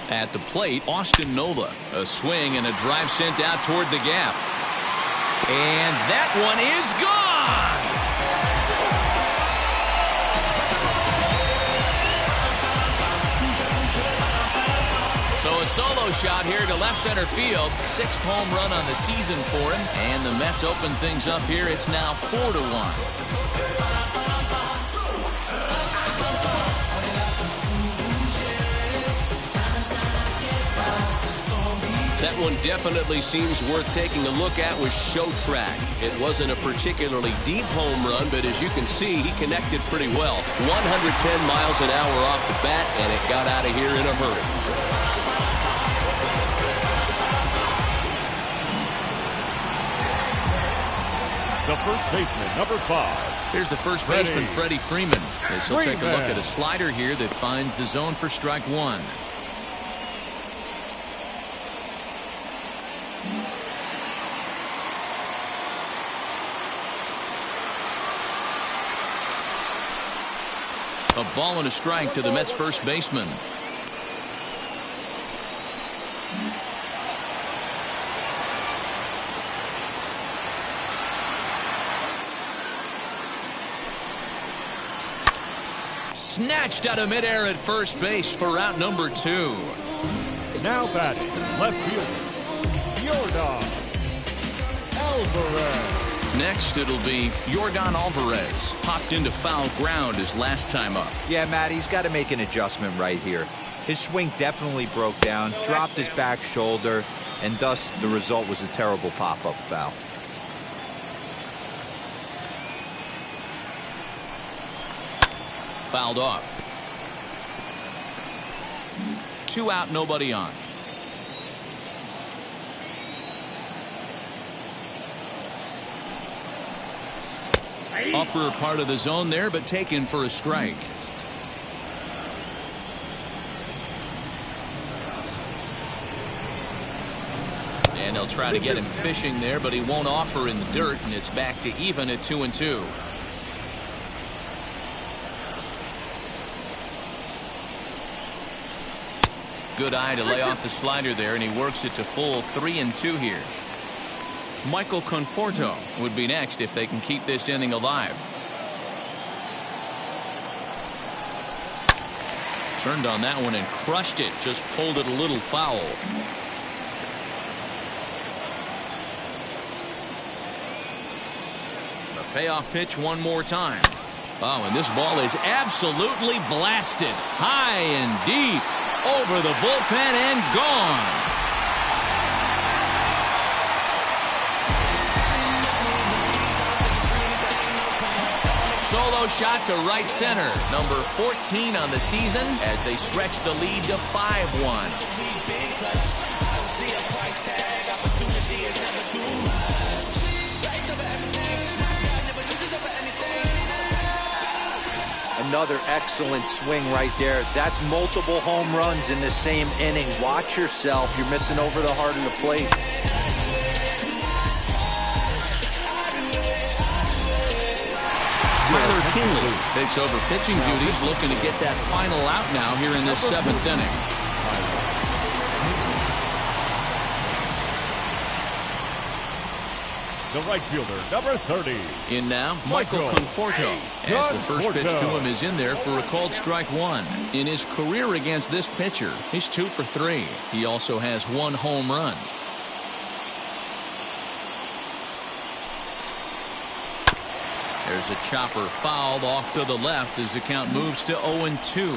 At the plate, Austin Nola. A swing and a drive sent out toward the gap. And that one is gone! So a solo shot here to left center field. 6th home run on the season for him. And the Mets open things up here. It's now 4-1. That one definitely seems worth taking a look at with Show Track. It wasn't a particularly deep home run, but as you can see, he connected pretty well. 110 miles an hour off the bat, and it got out of here in a hurry. The first baseman, number 5. Here's the first baseman, Freddie Freeman. This will take a look at a slider here that finds the zone for strike 1. A ball and a strike to the Mets first baseman. Snatched out of midair at first base for out number 2. Now batting, left fielder, Yordan Alvarez. Next, it'll be Yordan Alvarez. Popped into foul ground his last time up. Yeah, Matt, he's got to make an adjustment right here. His swing definitely broke down, dropped his back shoulder. and thus the result was a terrible pop-up foul. Fouled off. 2 out, nobody on. Upper part of the zone there, but taken for a strike. And they'll try to get him fishing there, but he won't offer in the dirt, and it's back to even at 2-2. Good eye to lay off the slider there, and he works it to full 3-2 here. Michael Conforto would be next if they can keep this inning alive. Turned on that one and crushed it. Just pulled it a little foul. The payoff pitch one more time. Oh, and this ball is absolutely blasted. High and deep. Over the bullpen and gone. Solo shot to right center. Number 14 on the season as they stretch the lead to 5-1. Another excellent swing right there. That's multiple home runs in the same inning. Watch yourself. You're missing over the heart of the plate. Tyler Kinley takes over pitching duties, looking to get that final out now here in this 7th inning. The right fielder, number 30. In now, Michael Conforto, as the first pitch to him is in there for a called strike 1. In his career against this pitcher, he's 2 for 3. He also has 1 home run. There's a chopper fouled off to the left as the count moves to 0-2.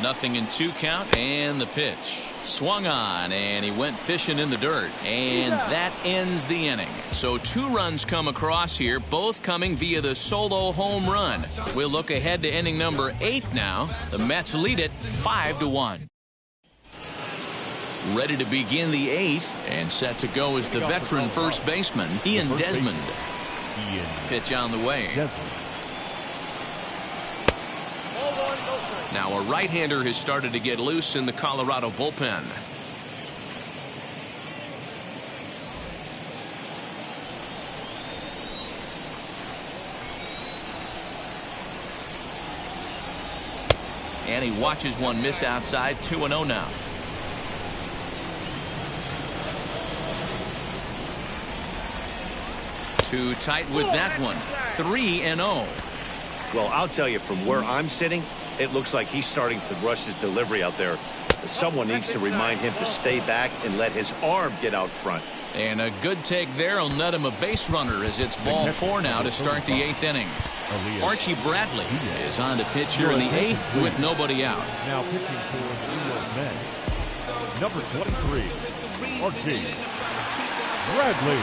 Nothing in 2 count, and the pitch. Swung on, and he went fishing in the dirt. And that ends the inning. So 2 runs come across here, both coming via the solo home run. We'll look ahead to inning number 8 now. The Mets lead it 5-1. Ready to begin the 8th, and set to go is the veteran first baseman, Ian Desmond. Pitch on the way. Now a right-hander has started to get loose in the Colorado bullpen. And he watches one miss outside. 2-0 now. Too tight with that one. 3-0. Well, I'll tell you, from where I'm sitting, it looks like he's starting to rush his delivery out there. Someone needs to remind him to stay back and let his arm get out front. And a good take there will net him a base runner as it's ball 4 now to start the 8th inning. Archie Bradley is on to pitch here in the 8th with nobody out. Now pitching for the New York Mets, number 23, Archie Bradley.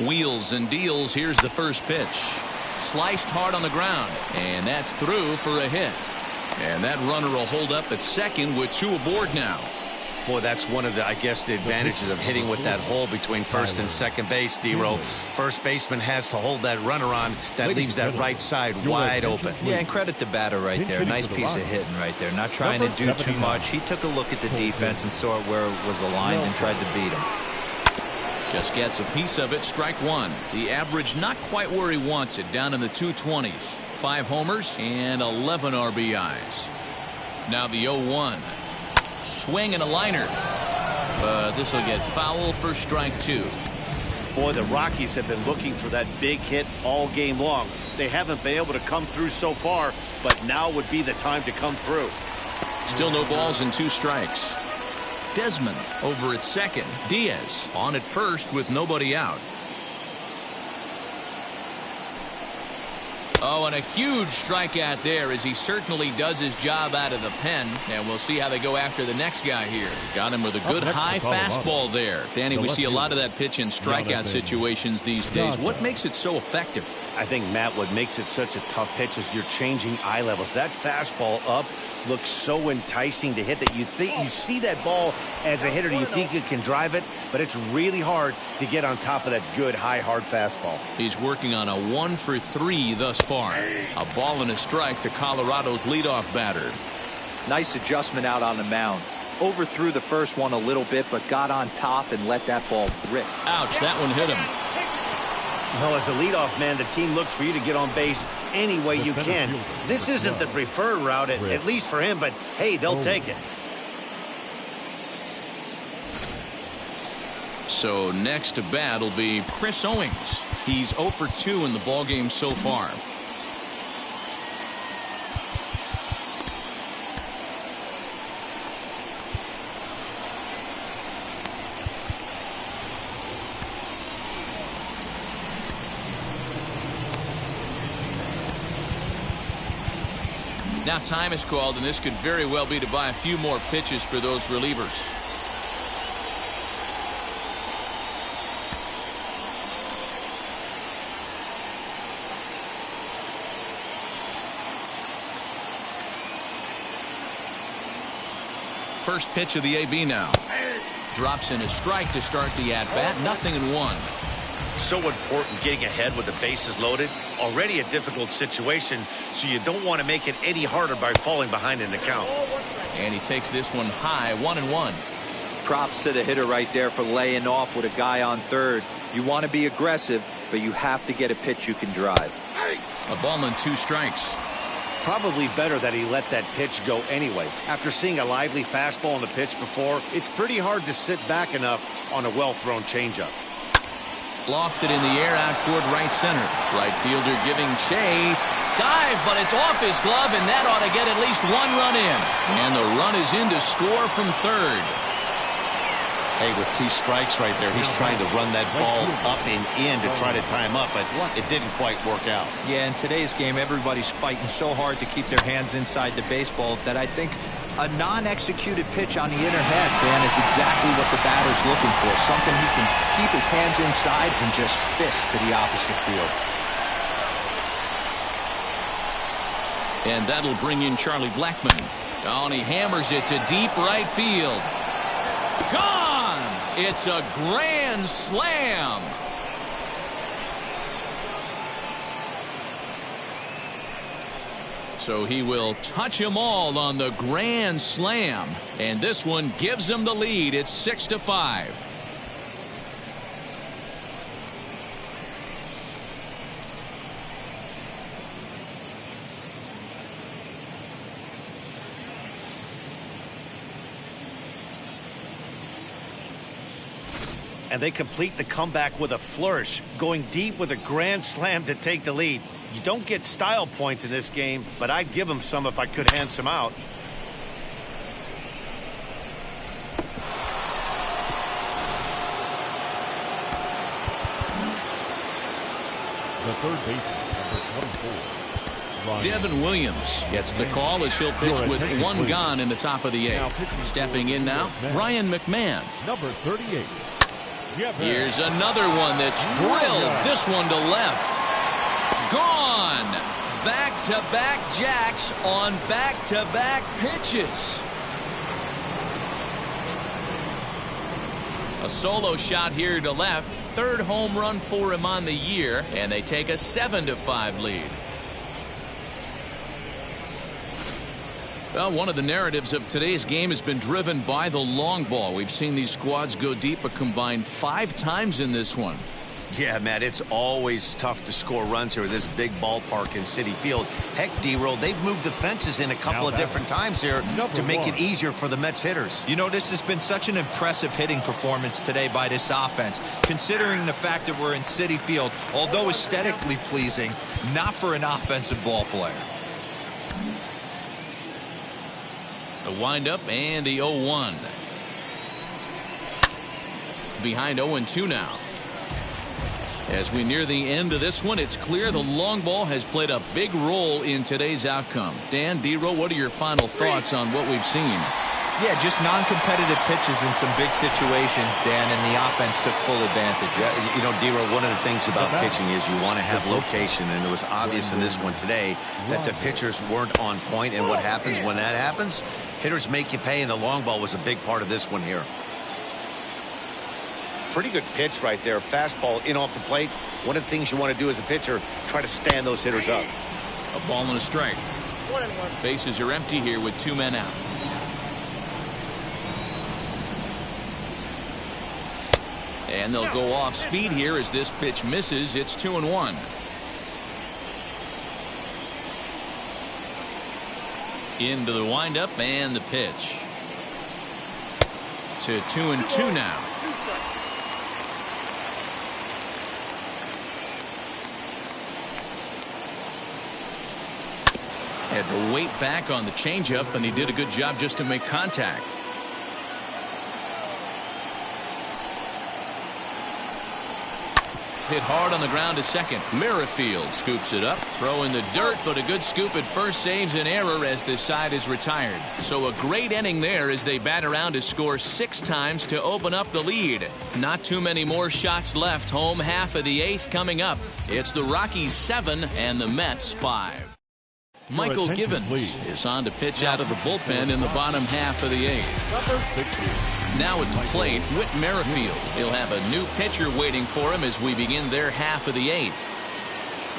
Wheels and deals. Here's the first pitch. Sliced hard on the ground, and that's through for a hit. And that runner will hold up at second with 2 aboard now. Boy, that's one of the, I guess, the advantages of hitting with that hole between first and second base, D-Roll. First baseman has to hold that runner on. That leaves that right side wide open. Yeah, and credit the batter right there. Nice piece of hitting right there. Not trying to do too much. He took a look at the defense and saw where it was aligned and tried to beat him. Just gets a piece of it. Strike 1. The average not quite where he wants it, down in the 220s. 5 homers and 11 RBIs. Now the 0-1. Swing and a liner. But this will get foul for strike 2. Boy, the Rockies have been looking for that big hit all game long. They haven't been able to come through so far, but now would be the time to come through. Still no balls and 2 strikes. Desmond. Over at second, Diaz. On at first with nobody out. Oh, and a huge strikeout there as he certainly does his job out of the pen. And we'll see how they go after the next guy here. Got him with a good high fastball there. Danny, we see a lot of that pitch in strikeout situations these days. What makes it so effective? I think, Matt, what makes it such a tough pitch is you're changing eye levels. That fastball up looks so enticing to hit that you see that ball as a hitter. You think you can drive it, but it's really hard to get on top of that good, high, hard fastball. He's working on a 1-for-3 thus far. A ball and a strike to Colorado's leadoff batter. Nice adjustment out on the mound. Overthrew the first one a little bit, but got on top and let that ball rip. Ouch, that one hit him. Well, as a leadoff man, the team looks for you to get on base any way you can. This isn't the preferred route, at least for him, but hey, they'll take it. So next to bat will be Chris Owings. He's 0 for 2 in the ballgame so far. Now time is called, and this could very well be to buy a few more pitches for those relievers. First pitch of the AB now. Drops in a strike to start the at-bat. 0-1. So important getting ahead with the bases loaded. Already a difficult situation, so you don't want to make it any harder by falling behind in the count. And he takes this one high, 1-1. Props to the hitter right there for laying off with a guy on third. You want to be aggressive, but you have to get a pitch you can drive. A ball and 2 strikes. Probably better that he let that pitch go anyway. After seeing a lively fastball on the pitch before, it's pretty hard to sit back enough on a well-thrown changeup. Lofted in the air out toward right center. Right fielder giving chase. Dive, but it's off his glove, and that ought to get at least 1 run in. And the run is in to score from third. Hey, with 2 strikes right there, he's trying to run that ball up and in to try to tie him up, but it didn't quite work out. Yeah, in today's game, everybody's fighting so hard to keep their hands inside the baseball that I think a non-executed pitch on the inner half, Dan, is exactly what the batter's looking for. Something he can keep his hands inside and just fist to the opposite field. And that'll bring in Charlie Blackmon. Oh, and he hammers it to deep right field. Gone! It's a grand slam. So he will touch them all on the grand slam. And this one gives him the lead. It's 6-5. And they complete the comeback with a flourish, going deep with a grand slam to take the lead. You don't get style points in this game, but I'd give them some if I could hand some out. The third baseman, number 24. Devin Williams gets the call as he'll pitch with 1 gone in the top of the 8th. Stepping in now, Ryan McMahon. Number 38. Here's another one that's drilled. This one to left. Gone. Back-to-back jacks on back-to-back pitches. A solo shot here to left. 3rd home run for him on the year, and they take a 7-5 lead. Well, one of the narratives of today's game has been driven by the long ball. We've seen these squads go deep a combined 5 times in this one. Yeah, Matt, it's always tough to score runs here at this big ballpark in Citi Field. Heck, D-Roll, they've moved the fences in a couple of different times here to make it easier for the Mets hitters. You know, this has been such an impressive hitting performance today by this offense, considering the fact that we're in Citi Field, although aesthetically pleasing, not for an offensive ball player. The windup and the 0-1. behind 0-2 now. As we near the end of this one, it's clear the long ball has played a big role in today's outcome. Dan, D-Row, what are your final thoughts on what we've seen? Yeah, just non-competitive pitches in some big situations, Dan, and the offense took full advantage. Yeah, you know, D-Row, one of the things about pitching is you want to have location, and it was obvious in this one today that the pitchers weren't on point, and what happens when that happens? Hitters make you pay, and the long ball was a big part of this one here. Pretty good pitch right there. Fastball in off the plate. One of the things you want to do as a pitcher, try to stand those hitters up. A ball and a strike. 1-1. Bases are empty here with 2 men out. And they'll go off speed here as this pitch misses. It's 2-1. Into the windup and the pitch. To 2-2 now. Had to wait back on the changeup, and he did a good job just to make contact. Hit hard on the ground to second. Merrifield scoops it up. Throw in the dirt, but a good scoop at first saves an error as this side is retired. So a great inning there as they bat around to score 6 times to open up the lead. Not too many more shots left. Home half of the 8th coming up. It's the Rockies 7 and the Mets 5. Michael Givens is on to pitch out of the bullpen in the bottom half of the 8th. Now at the plate, Whit Merrifield. He'll have a new pitcher waiting for him as we begin their half of the 8th.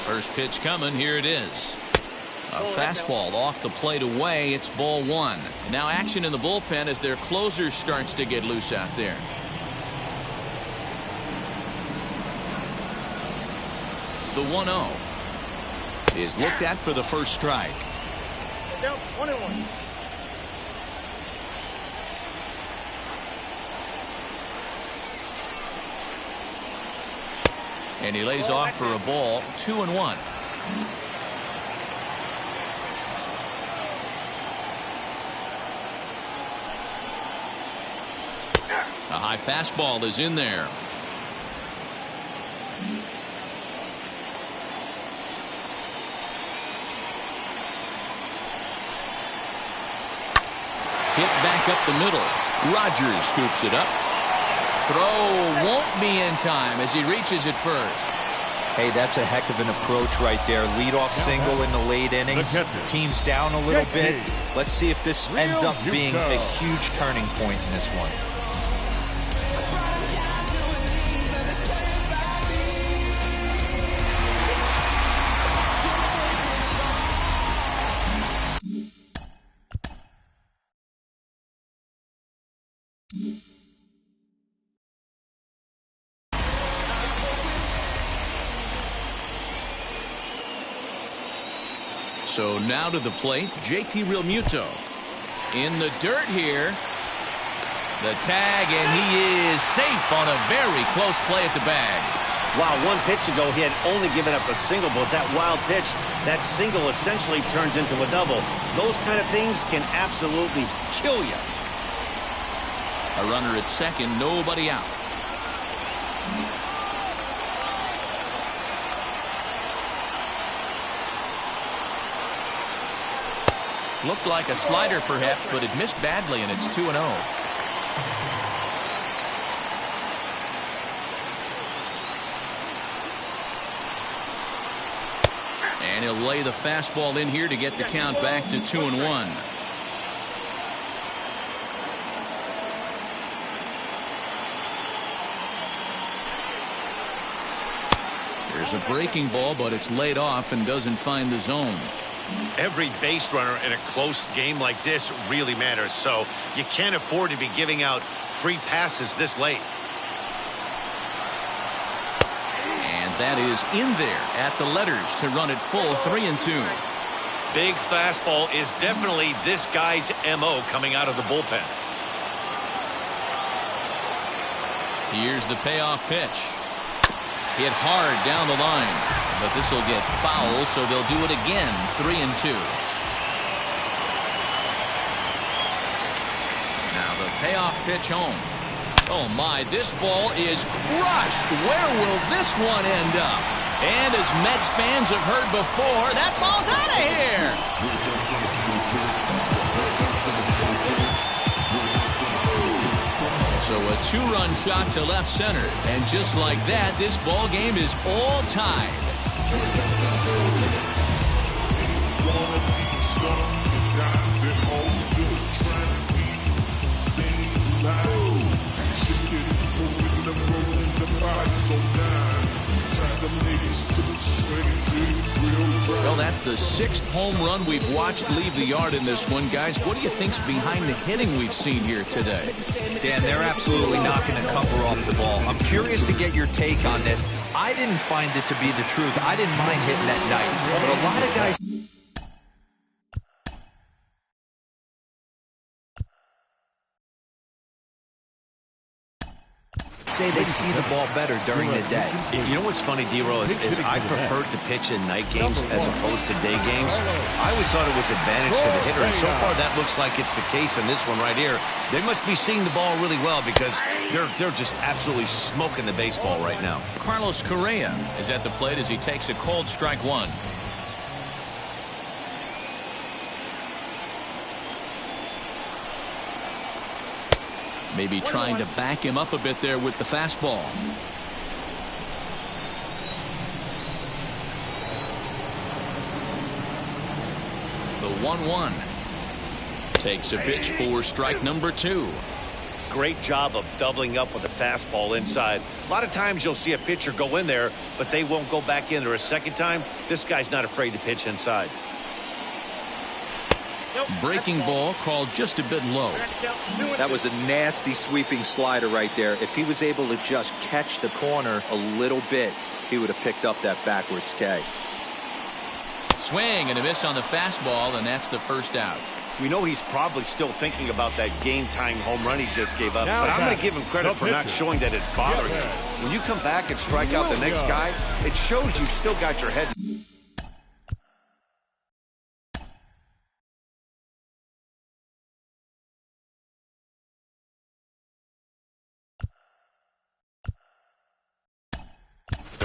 First pitch coming. Here it is. A fastball off the plate away. It's ball 1. Now action in the bullpen as their closer starts to get loose out there. The 1-0 is looked at for the first strike. Down 1-1. And he lays off for a ball. 2-1. A high fastball is in there. Hit back up the middle. Rogers scoops it up. Throw won't be in time as he reaches it first. Hey, that's a heck of an approach right there. Leadoff single in the late innings. Team's down a little bit. Let's see if this ends up being a huge turning point in this one. So now to the plate, JT Realmuto. In the dirt here. The tag, and he is safe on a very close play at the bag. Wow, one pitch ago he had only given up a single, but that wild pitch, that single essentially turns into a double. Those kind of things can absolutely kill you. A runner at second, nobody out. Looked like a slider perhaps, but it missed badly, and it's 2-0. And he'll lay the fastball in here to get the count back to 2-1. There's a breaking ball, but it's laid off and doesn't find the zone. Every base runner in a close game like this really matters, so you can't afford to be giving out free passes this late. And that is in there at the letters to run it full 3-2. Big fastball is definitely this guy's MO coming out of the bullpen. Here's the payoff pitch. Hit hard down the line, but this will get foul, so they'll do it again. 3-2. Now the payoff pitch home. Oh my, this ball is crushed. Where will this one end up? And as Mets fans have heard before, that ball's out of here. So a two-run shot to left center. And just like that, this ball game is all tied. Well, that's the 6th home run we've watched leave the yard in this one. Guys, what do you think's behind the hitting we've seen here today? Dan, they're absolutely not going to cover off the ball. I'm curious to get your take on this. I didn't find it to be the truth. I didn't mind hitting at night. But a lot of guys say they see the ball better during the day. You know what's funny, D-Roll, is I prefer to pitch in night games as opposed to day games. I always thought it was advantage to the hitter, and so far that looks like it's the case in this one right here. They must be seeing the ball really well because they're just absolutely smoking the baseball right now. Carlos Correa is at the plate as he takes a cold strike one. Maybe trying to back him up a bit there with the fastball. The 1-1 takes a pitch for strike number 2. Great job of doubling up with the fastball inside. A lot of times you'll see a pitcher go in there, but they won't go back in there a second time. This guy's not afraid to pitch inside. Breaking ball called just a bit low. That was a nasty sweeping slider right there. If he was able to just catch the corner a little bit, he would have picked up that backwards K. Swing and a miss on the fastball, and that's the first out. We know he's probably still thinking about that game-tying home run he just gave up, but I'm going to give him credit for not showing that it's bothering him. When you come back and strike out the next guy, it shows you've still got your head.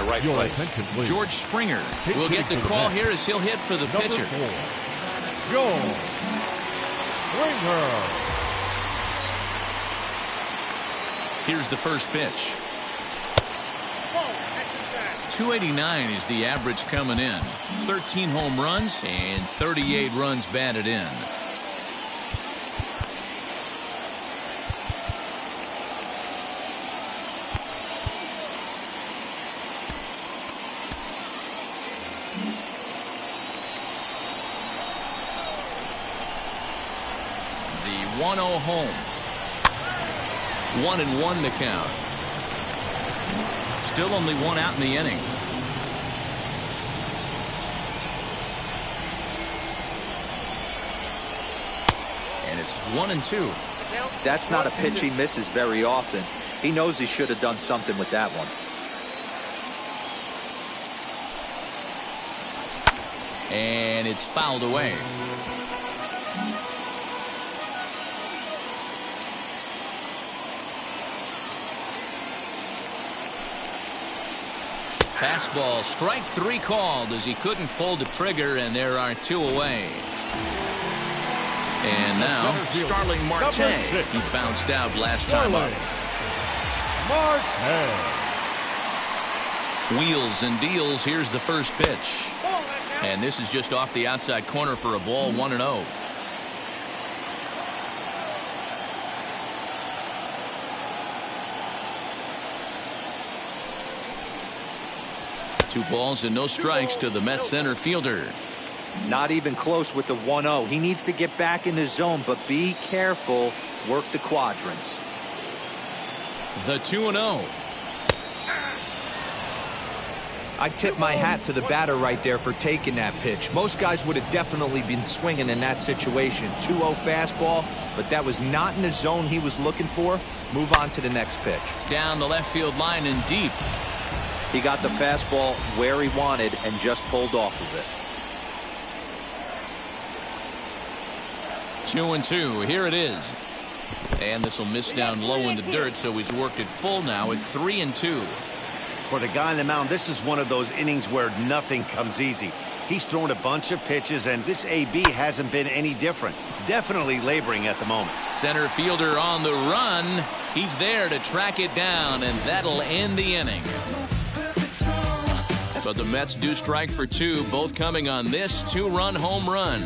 Right place. George Springer will get the call here as he'll hit for the pitcher. George Springer. Here's the first pitch. 289 is the average coming in. 13 home runs and 38 runs batted in. The 1-0 home. 1-1 the count. Still only one out in the inning. And it's 1-2. That's not a pitch he misses very often. He knows he should have done something with that one. And it's fouled away. Fastball, strike 3 called as he couldn't pull the trigger, and there are 2 away. And now, Starling Marte. He bounced out last time up. Marte. Wheels and deals. Here's the first pitch. And this is just off the outside corner for a ball, 1-0. Two balls and no strikes to the Mets center fielder. Not even close with the 1-0. He needs to get back in the zone, but be careful. Work the quadrants. The 2-0. I tip my hat to the batter right there for taking that pitch. Most guys would have definitely been swinging in that situation. 2-0 fastball, but that was not in the zone he was looking for. Move on to the next pitch. Down the left field line and deep. He got the fastball where he wanted and just pulled off of it. 2-2. Here it is. And this will miss down low in the dirt, so he's worked it full now at 3-2. For the guy on the mound, this is one of those innings where nothing comes easy. He's thrown a bunch of pitches, and this AB hasn't been any different. Definitely laboring at the moment. Center fielder on the run. He's there to track it down, and that'll end the inning. But the Mets do strike for 2, both coming on this 2-run home run.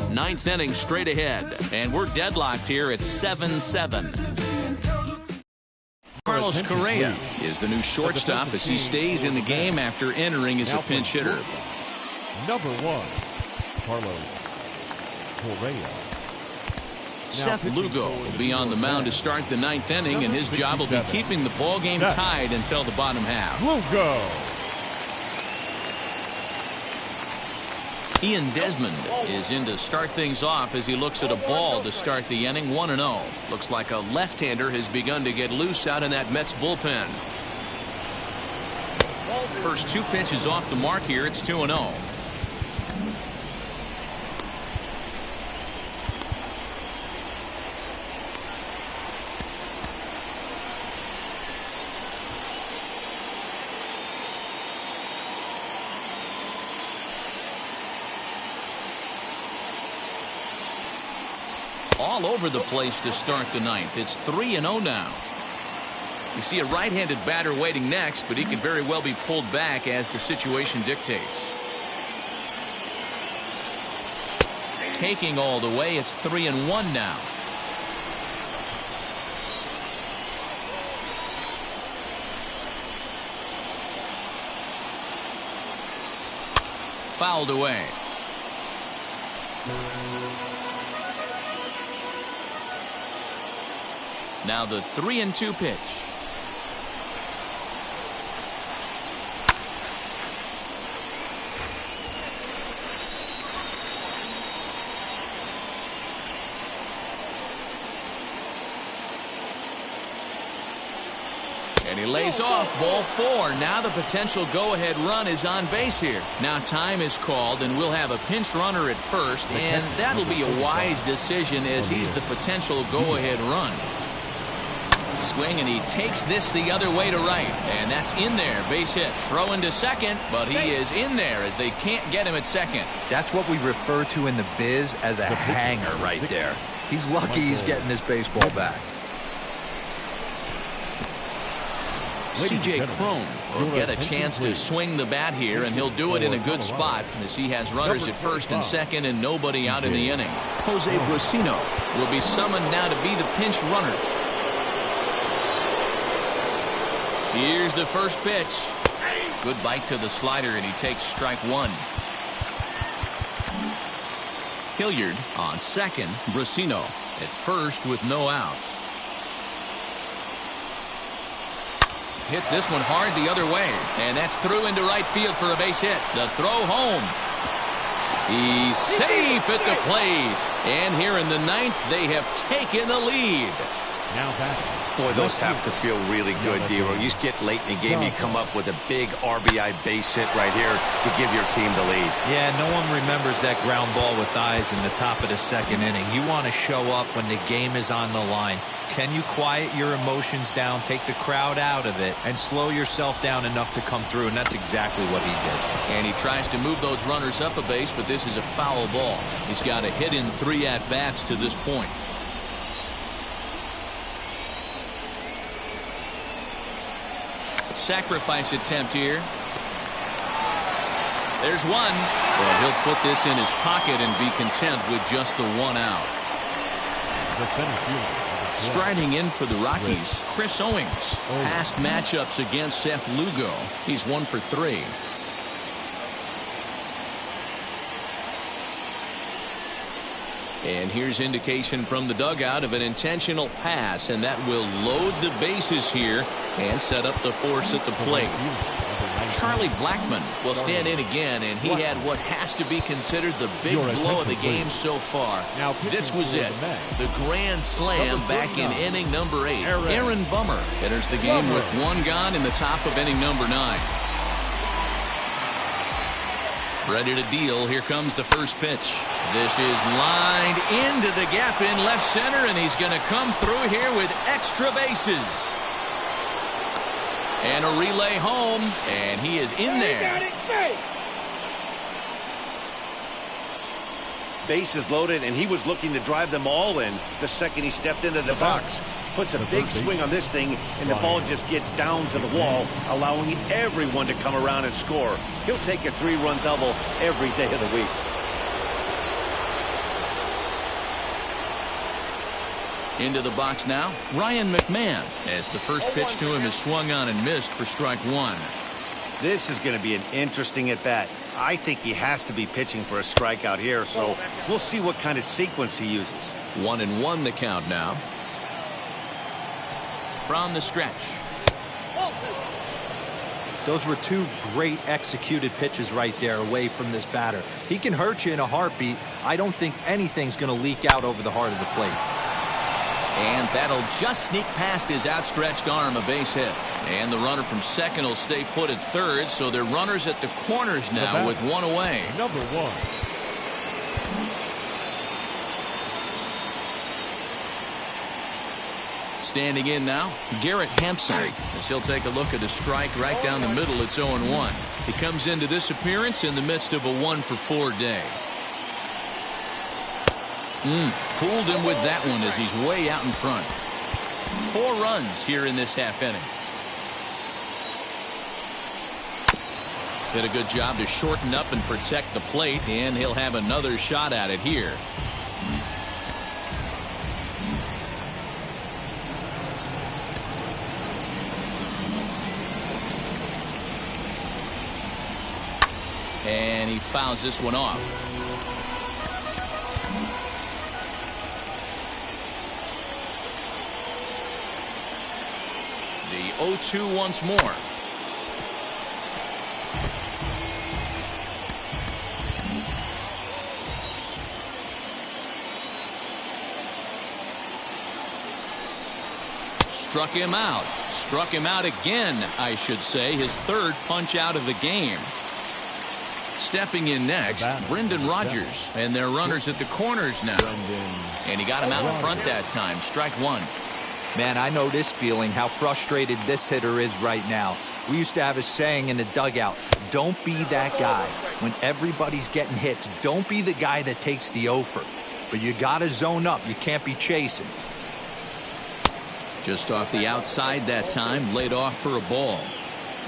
9th inning straight ahead, and we're deadlocked here at 7-7. Carlos Correa is the new shortstop as he stays in the game after entering as a pinch hitter. Number 1, Carlos Correa. Seth Lugo will be on the mound to start the 9th inning, and his job will be keeping the ball game tied until the bottom half. Lugo. Ian Desmond is in to start things off as he looks at a ball to start the inning. 1-0. Looks like a left-hander has begun to get loose out in that Mets bullpen. First 2 pitches off the mark here. It's 2-0. All over the place to start the 9th. It's 3-0 now. You see a right-handed batter waiting next, but he could very well be pulled back as the situation dictates. Taking all the way, it's 3-1 now. Fouled away. Now the 3-2 pitch. And he lays off, ball 4. Now the potential go-ahead run is on base here. Now time is called, and we'll have a pinch runner at first, and that'll be a wise decision as he's the potential go-ahead run. Swing, and he takes this the other way to right, and that's in there. Base hit. Throw into second, but he is in there as they can't get him at second. That's what we refer to in the biz as a hanger right there. He's lucky he's getting his baseball back. C.J. Cron will get a chance to swing the bat here, and he'll do it in a good spot as he has runners at first and second and nobody out in the inning. Jose Brusino will be summoned now to be the pinch runner. Here's the first pitch. Good bite to the slider, and he takes strike 1. Hilliard on second. Brusino at first with no outs. Hits this one hard the other way, and that's through into right field for a base hit. The throw home. He's safe at the plate. And here in the 9th, they have taken the lead. Now back. Boy, those have to feel really good, Dero. You get late in the game, you come up with a big RBI base hit right here to give your team the lead. Yeah, no one remembers that ground ball with eyes in the top of the 2nd inning. You want to show up when the game is on the line. Can you quiet your emotions down, take the crowd out of it, and slow yourself down enough to come through? And that's exactly what he did. And he tries to move those runners up a base, but this is a foul ball. He's got a hit in 3 at-bats to this point. Sacrifice attempt here. There's one, but he'll put this in his pocket and be content with just the 1 out. Striding in for the Rockies, Chris Owings. Past matchups against Seth Lugo. He's 1 for 3. And here's indication from the dugout of an intentional pass, and that will load the bases here and set up the force at the plate. Charlie Blackmon will stand in again, and he had what has to be considered the big blow of the game so far. This was it. The grand slam back in inning number 8. Aaron Bummer enters the game with 1 gone in the top of inning number 9. Ready to deal. Here comes the first pitch. This is lined into the gap in left center, and he's going to come through here with extra bases. And a relay home, and he is in there. Bases loaded, and he was looking to drive them all in the second he stepped into the box. Puts a big swing on this thing, and the ball just gets down to the wall, allowing everyone to come around and score. He'll take a 3-run double every day of the week. Into the box now, Ryan McMahon, as the first pitch to him is swung on and missed for strike one. This is going to be an interesting at-bat. I think he has to be pitching for a strikeout here, so we'll see what kind of sequence he uses. 1-1 the count now. From the stretch. Those were two great executed pitches right there away from this batter. He can hurt you in a heartbeat. I don't think anything's going to leak out over the heart of the plate. And that'll just sneak past his outstretched arm, a base hit. And the runner from second will stay put at third, so they're runners at the corners now with one away. Number 1. Standing in now, Garrett Hampson, as he'll take a look at a strike right down the middle. It's 0-1. He comes into this appearance in the midst of a 1-for-4 day. Fooled him with that one as he's way out in front. 4 runs here in this half inning. Did a good job to shorten up and protect the plate, and he'll have another shot at it here. And he fouls this one off. The 0-2 once more. Struck him out. Struck him out again, I should say. His third punch out of the game. Stepping in next, Brendan Rodgers, and they're runners at the corners now. And he got him out in front that time. Strike one. Man, I know this feeling, how frustrated this hitter is right now. We used to have a saying in the dugout, don't be that guy. When everybody's getting hits, don't be the guy that takes the offer. But you got to zone up. You can't be chasing. Just off the outside that time, laid off for a ball.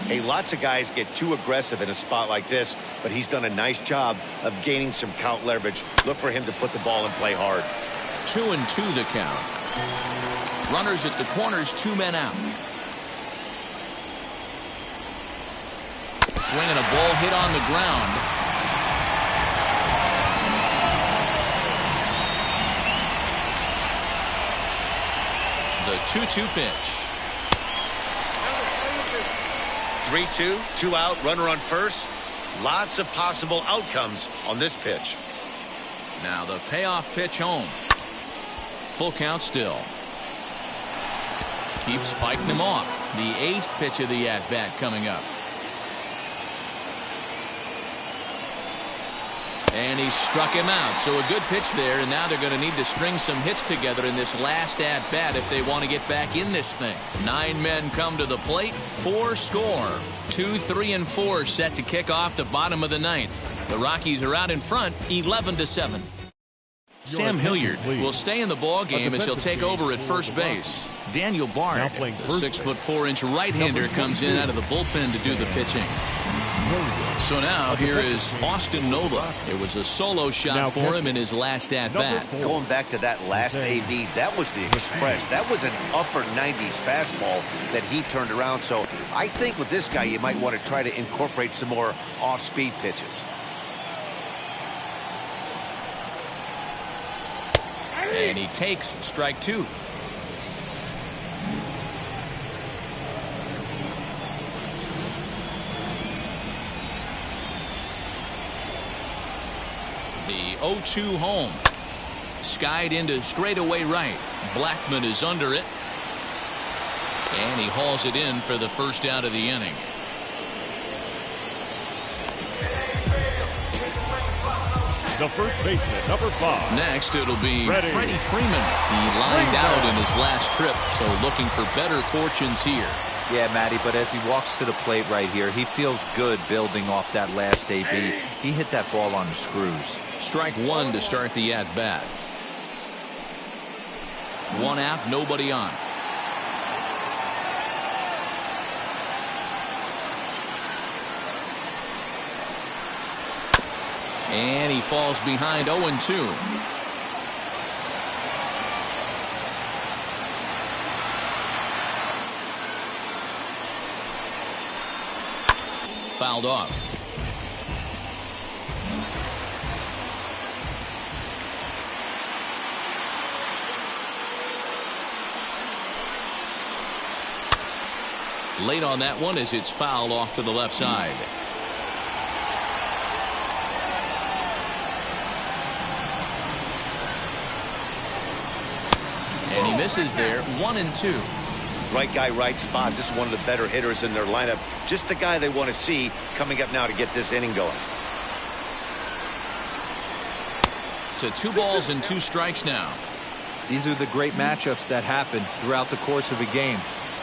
Hey, lots of guys get too aggressive in a spot like this, but he's done a nice job of gaining some count leverage. Look for him to put the ball and play hard. 2-2 the count. Runners at the corners, 2 men out. Swinging a ball hit on the ground. The 2-2 pitch. 3-2, 2 out, runner on first. Lots of possible outcomes on this pitch. Now the payoff pitch home. Full count still. Keeps fighting him off. The 8th pitch of the at-bat coming up. And he struck him out. So a good pitch there, and now they're going to need to string some hits together in this last at-bat if they want to get back in this thing. 9 men come to the plate, 4 score. 2, 3, and 4 set to kick off the bottom of the 9th. The Rockies are out in front, 11-7. Sam Hilliard will stay in the ball game as he'll take over at first base. Daniel Bard, the 6'4" right-hander, comes in out of the bullpen to do the pitching. So now here is Austin Nola. It was a solo shot for him in his last at-bat. Going back to that last AB, that was the Express. That was an upper 90s fastball that he turned around. So I think with this guy, you might want to try to incorporate some more off-speed pitches. And he takes strike 2. The 0-2 home. Skied into straightaway right. Blackman is under it. And he hauls it in for the first out of the inning. the first baseman, number 5. Next, it'll be Freddie Freeman. He lined out in his last trip, so looking for better fortunes here. Yeah, Matty, but as he walks to the plate right here, he feels good building off that last AB. He hit that ball on the screws. Strike one to start the at-bat. 1 out, nobody on. And he falls behind 0-2. Fouled off. Late on that one as it's fouled off to the left side. And he misses there. 1-2. Right guy, right spot. This is one of the better hitters in their lineup. Just the guy they want to see coming up now to get this inning going. To 2 balls and 2 strikes now. These are the great matchups that happen throughout the course of a game.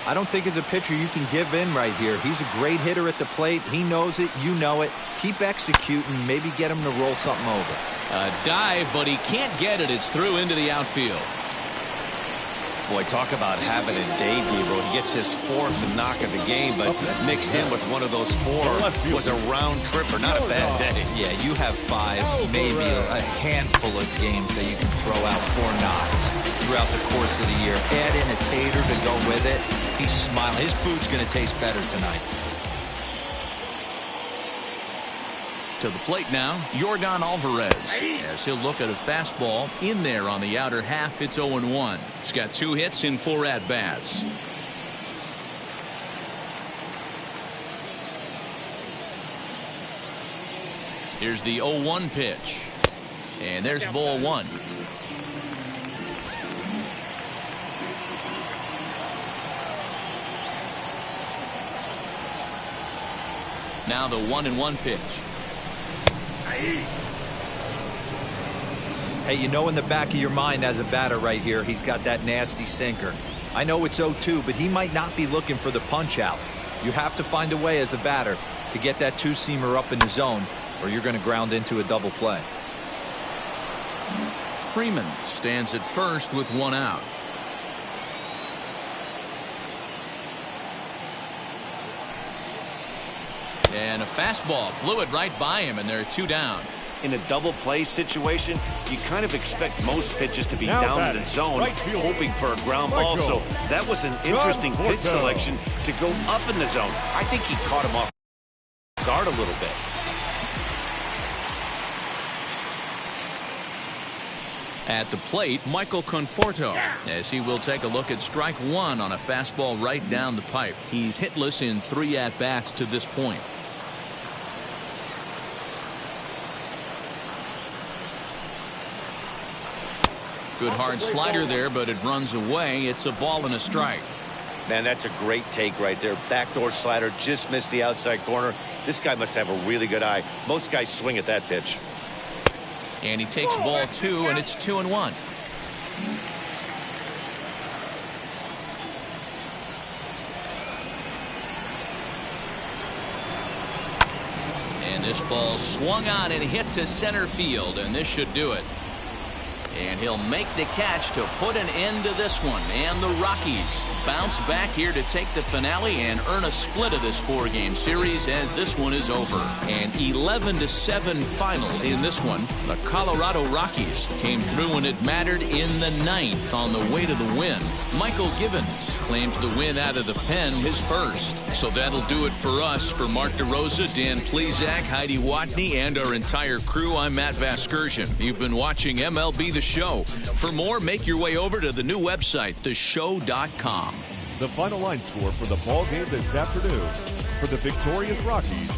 I don't think as a pitcher you can give in right here. He's a great hitter at the plate. He knows it. You know it. Keep executing. Maybe get him to roll something over. A dive, but he can't get it. It's through into the outfield. Boy, talk about having a day, Gabriel. He gets his 4th knock of the game, but mixed in with one of those 4 was a round tripper. Not a bad day. Yeah, you have 5, maybe a handful of games that you can throw out 4 knocks throughout the course of the year. Add in a tater to go with it. He's smiling. His food's going to taste better tonight. To the plate now, Yordan Alvarez. As he'll look at a fastball in there on the outer half. It's 0-1. He's got 2 hits in 4 at-bats. Here's the 0-1 pitch. And there's ball 1. Now the 1-1 pitch. Hey, you know in the back of your mind as a batter right here, he's got that nasty sinker. I know it's 0-2, but he might not be looking for the punch out. You have to find a way as a batter to get that 2-seamer up in the zone, or you're going to ground into a double play. Freeman stands at first with 1 out. And a fastball blew it right by him, and there are 2 down. In a double play situation, you kind of expect most pitches to be down in the zone, hoping for a ground ball. So that was an interesting pitch selection to go up in the zone. I think he caught him off guard a little bit. At the plate, Michael Conforto, as he will take a look at strike 1 on a fastball right down the pipe. He's hitless in 3 at-bats to this point. Good hard slider there, but it runs away. It's a ball and a strike. Man, that's a great take right there. Backdoor slider, just missed the outside corner. This guy must have a really good eye. Most guys swing at that pitch. And he takes ball 2, and it's 2-1. And this ball swung on and hit to center field, and this should do it. And he'll make the catch to put an end to this one. And the Rockies bounce back here to take the finale and earn a split of this 4-game series as this one is over. An 11-7 final in this one. The Colorado Rockies came through when it mattered in the 9th on the way to the win. Michael Givens claims the win out of the pen, his first. So that'll do it for us. For Mark DeRosa, Dan Plezak, Heidi Watney, and our entire crew, I'm Matt Vasgersian. You've been watching MLB The Show. For more, make your way over to the new website, theshow.com. The final line score for the ball game this afternoon. For the victorious Rockies,